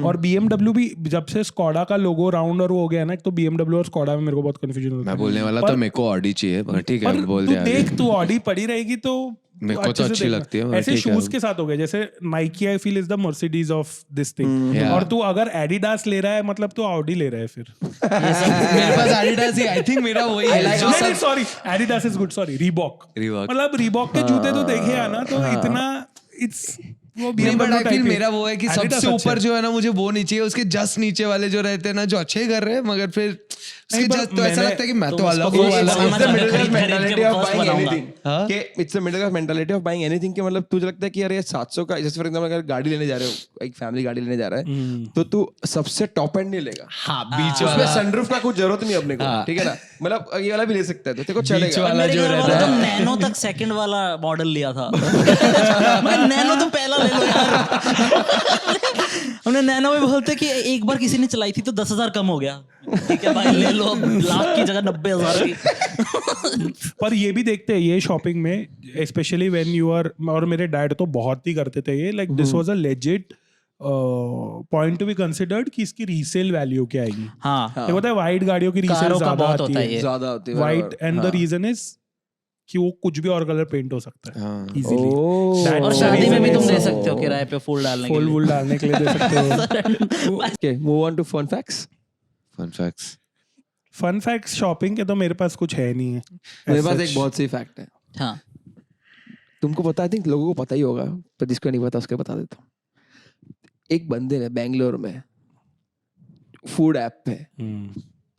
और BMW भी जब से स्कोडा का लोगो राउंड और वो हो गया ना, एक तो BMW और स्कोडा में मेरे को बहुत कंफ्यूजन होता मैं है। बोलने वाला तो मेरे को ऑडी चाहिए, पर ठीक है पर बोल तू दिया आगे। देख, तू ऑडी पड़ी रहेगी तो मेरे को तो अच्छे से अच्छी देखना। लगती है, मगर ऐसे ठीक है। शूज के साथ हो गया, जैसे Nike I feel is the Mercedes of this thing, Yeah. और तू अगर एडिडास ले रहा है मतलब तू ऑडी ले रहा है फिर। मेरे पास एडिडास ही, आई थिंक मेरा वही है जो सब sorry Adidas is good, sorry Reebok. Reebok. मतलब रीबॉक के जूते तो देखे है ना, तो इतना इट्स वो नहीं, but BMW I feel type मेरा वो है कि Adidas सबसे अच्छा ऊपर जो है ना, मुझे वो नहीं चाहिए, उसके जस्ट नीचे वाले जो रहते हैं ना, जो अच्छे कर रहे हैं मगर फिर उसके नहीं, पर just तो ऐसा मैंने- लगता है कि मैं तो तो अलग उसको हूँ वो वाला। सामान It's the middle class खरीद के mentality of first buying बनाऊंगा। anything. कि it's the middle class mentality of buying anything, कि मतलब तुझे लगता है कि यार ये 700 का, जैसे फॉर एग्जांपल अगर गाड़ी लेने जा रहे हो, एक फैमिली गाड़ी लेने जा रहा है, तो तू सबसे टॉप एंड नहीं लेगा। हाँ, बीच उसमें वाला सनरूफ का कुछ जरूरत नहीं अपने को, ठीक है ना, मतलब ये वाला भी ले सकता है तो तेरे को चलेगा। वाला मेरे जो घर वालों रहता तो है। नैनो तक सेकंड वाला मॉडल लिया था। मैं नैनो तो पहला ले लो यार। हमने नैनो में बोलते कि एक बार किसी ने चलाई थी तो 10,000 कम हो गया, ठीक है भाई ले लो, अब लाख की जगह 90,000 की। पर ये भी देखते हैं ये शॉपिंग में, स्पेशली व्हेन यू आर, और मेरे डैड तो बहुत ही करते थे ये, like this was a legit point to be considered कि इसकी रीसेल वैल्यू क्या आएगी। हाँ, ये पता है वाइट गाड़ियों की रीसेल कारों का ज्यादा बहुत आती होता है है, ये। ज्यादा होती है white, and the reason is कि वो कुछ भी और कलर पेंट हो सकता है हाँ। इजीली। Oh. और शादी में भी तुम दे सकते हो किराए पे फूल डालने के फुल लिए। वुल डालने के लिए दे सकते हो। Okay, move on to fun facts. Fun facts. Fun facts shopping के तो मेरे पास कुछ है नहीं है मेरे as पास such। एक बहुत सी फैक्ट है, हाँ तुमको पता, आई थिंक लोगों को पता ही होगा, पर जिसको नहीं पता उसको बता देता हूँ। एक बंदे ने बैंगलोर में फूड ऐप पे,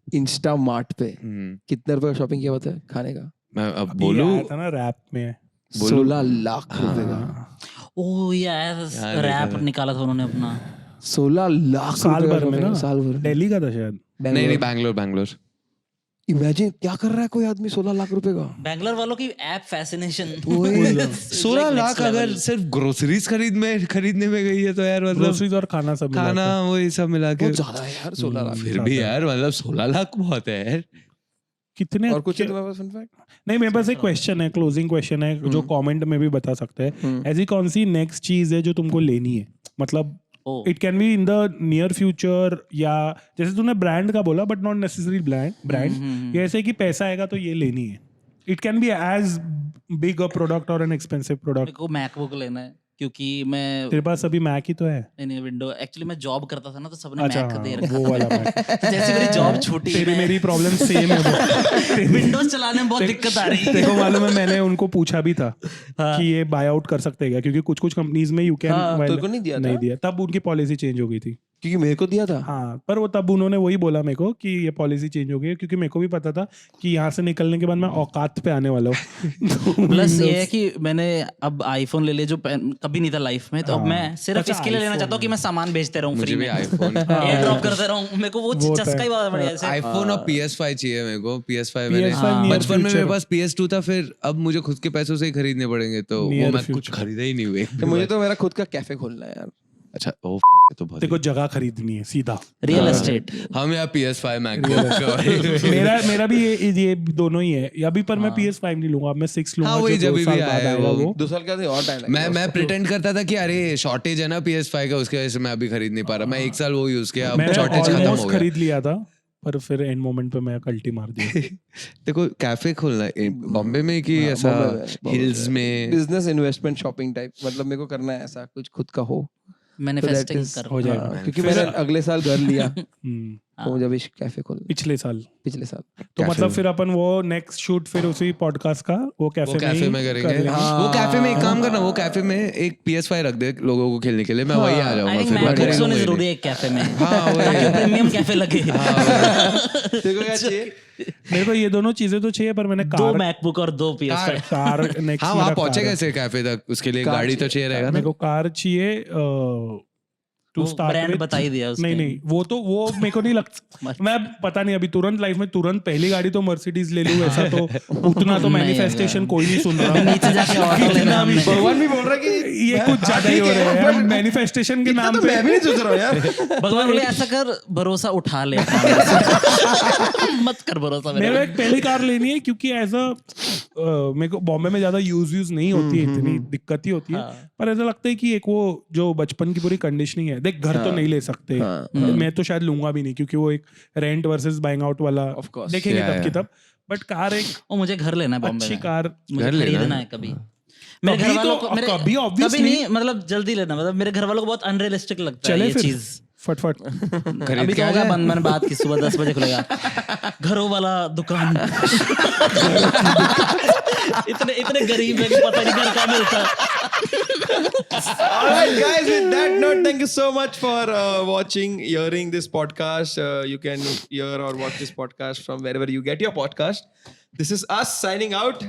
इंस्टा मार्ट पे कितने रुपए का शॉपिंग किया होता है खाने का? मैं अब अभी बोलूं? आया था ना रैप में 16 लाख रुपए का। ओ ये हाँ, रैप देखा था। निकाला था उन्होंने अपना। 16 लाख साल रुपए का भर में shopping, ना साल भर में। दिल्ली का था शायद। नहीं नहीं, बैंगलोर। इमेजिन क्या कर रहा है कोई आदमी 16 लाख रुपए का। बैंगलोर वालों की ऐप फैसिनेशन 16 लाख अगर सिर्फ ग्रोसरीज खरीदने में गई है तो यार मतलब ग्रोसरीज और खाना सब मिला खाना के। वो ये सब मिला के बहुत ज्यादा है यार 16 लाख। फिर भी यार मतलब 16 लाख बहुत है यार। कितने और कुछ है तुम्हारे पास फन फैक्ट? नहीं मेरे पास एक क्वेश्चन है, क्लोजिंग क्वेश्चन है जो कमेंट में भी बता सकते हैं। ऐसी कौन सी नेक्स्ट चीज है जो तुमको लेनी है, मतलब it can be in the near future, या जैसे तूने ब्रांड का बोला बट नॉट नेसेसरी ब्रांड, ये ऐसे कि पैसा आएगा तो ये लेनी है। It can be as big a product और एन एक्सपेंसिव मेरे प्रोडक्ट। को मैकबुक लेना है क्योंकि मैं तेरे पास अभी मैक ही तो है। नहीं विंडो, एक्चुअली मैं जॉब करता था ना तो सबने अच्छा मैक दे हाँ, रखा वो वाला मैक। था। जैसे मेरी जॉब छूटी तेरी मेरी प्रॉब्लम सेम है। विंडोज चलाने में बहुत दिक्कत आ रही तेरे है। को मालूम है मैंने उनको पूछा भी था कि ये बाय आउट कर सकते हैं क्या, क्योंकि कुछ कुछ कंपनीज में यू कैन। हाँ, तेरे को नहीं दिया था? नहीं दिया, तब उनकी पॉलिसी चेंज हो गई थी। क्योंकि मेरे को दिया था। हाँ पर वो तब उन्होंने वही बोला मेरे को कि ये पॉलिसी चेंज हो गई है, क्योंकि मेरे को भी पता था कि यहाँ से निकलने के बाद मैं औकात पे आने वाला हूँ। प्लस ये है कि मैंने अब आईफोन ले लिया जो कभी नहीं था लाइफ में, तो अब हाँ। मैं सिर्फ अच्छा, इसके लिए लेना चाहता हूँ कि मैं सामान भेजते रहूँ मुझे फ्री भी में, आईफोन एयर ड्रॉप करते रहूँ। मेरे को वो वो चस्का ही तो बहुत बढ़िया है। आईफोन और PS5 चाहिए मेरे को। PS5 मैंने PS5 near बचपन में मेरे future। पास PS2 था, फिर अब मुझे खुद के पैसों से ही खरीदने पड़ेंगे तो वो Near मैं कुछ future। खरीदा ही नहीं हुए। तो मुझे तो मेरा खुद का कैफे खोलना है यार। अच्छा ओ तो बहुत देखो जगह खरीदनी है सीधा। Real estate. हम यहाँ PS5 मैकबुक मेरा भी ये दोनों ही है अभी, पर मैं PS5 नहीं लूंगा, अब मैं 6 लूंगा। हाँ, वही जो 2 जब भी साल बाद आया आएगा वो। 2 साल के बाद और टाइम लगेगा। मैं प्रिटेंड करता था कि अरे शॉर्टेज है ना PS5 का, उसकी वजह से मैं अभी खरीद नहीं पा रहा। मैं 1 साल वो यूज किया, अब मैंने शॉर्टेज खत्म हो ऑलमोस्ट गया। खरीद लिया था पर फिर एंड मोमेंट पे मैं कल्टी मार दिया। देखो कैफे खोलना है बॉम्बे में कि ऐसा हिल्स में बिजनेस इन्वेस्टमेंट शॉपिंग टाइप, मतलब मेरे को करना है ऐसा कुछ खुद का हो। मैनिफेस्टिंग is- कर हो जाएगा। हाँ, क्योंकि मैंने अगले साल घर लिया हम्म, तो मुझे अभी कैफे खोलना पिछले साल। पिछले साल। तो Cafe मतलब में। फिर अपन वो नेक्स्ट शूट फिर उसी पॉडकास्ट का वो कैफे में करेंगे। वो कैफे में एक काम करना, वो कैफे में एक PS5 रख दे लोगों को खेलने के लिए, मैं वही आ जाऊंगा। आई थिंक फिर मैं मैकबुक खरीदूंगा होने ही जरूरी नहीं। है एक कैफे में, हाँ वही। ताकि प्रीमियम कैफे लगे। तेरे को क्या चाहिए? मेरे को ये दोनों चीजें तो चाहिए, पर मैंने 2 कार मैकबुक और 2 PS5। कार नेक्स्ट हाँ वहाँ पहुंचे कैसे कैफे तक, उसके लिए गाड़ी तो चाहिए रहेगा ना। मेरे को कार चाहिए टू वो स्टार्ट brand बता ही दिया उसके। नहीं वो मेरे को नहीं लगता। मैं पता नहीं अभी तुरंत लाइफ में तुरंत पहली गाड़ी तो मर्सिडीज ले लूं, ऐसा तो उतना तो नहीं, मैनिफेस्टेशन कोई नहीं सुन रहा। नीचे जाके ऑटो लेना हमने। भगवान भी बोल रहा है कि ये कुछ ज्यादा ही हो रहा है यार, मैनिफेस्टेशन के इतना नाम तो पे। मैं भी नहीं सोच रहा हूँ यार। भगवान बोले ऐसा कर, भरोसा उठा ले अपना मेरे से। मत कर भरोसा मेरे मेरे को पे। एक पहली कार लेनी है, क्योंकि एज अ मेरे को बॉम्बे में ज्यादा यूज नहीं होती है, इतनी दिक्कत ही होती है। पर ऐसा लगता है कि एक वो जो बचपन की पूरी कंडीशनिंग है, देख घर तो नहीं ले सकते, मैं तो शायद लूंगा भी नहीं, क्योंकि वो एक रेंट वर्सेस बाइंग आउट वाला Of course. देखेंगे Yeah, तब की तब। बट कार एक ओ मुझे घर लेना है बॉम्बे अच्छी में। कार मुझे घर लेना खरीदना है। है कभी। मेरे कभी घर वालों तो- को मेरे कभी obviously। कभी नहीं, मतलब जल्दी लेना, मतलब मेरे घर वालों को बहुत अनरियलिस्टिक लगता है चले ये फिर चीज। फटफट। खरीद अभी के तो आ होगा जाए। बंद, मैंने बात की सुबह 10 बजे खुलेगा घरों वाला दुकान। इतने गरीब है कि पता नहीं घर कहाँ मिलता। All right, guys. With that note, thank you so much for watching, hearing this podcast. You can hear or watch this podcast from wherever you get your podcast. This is us signing out.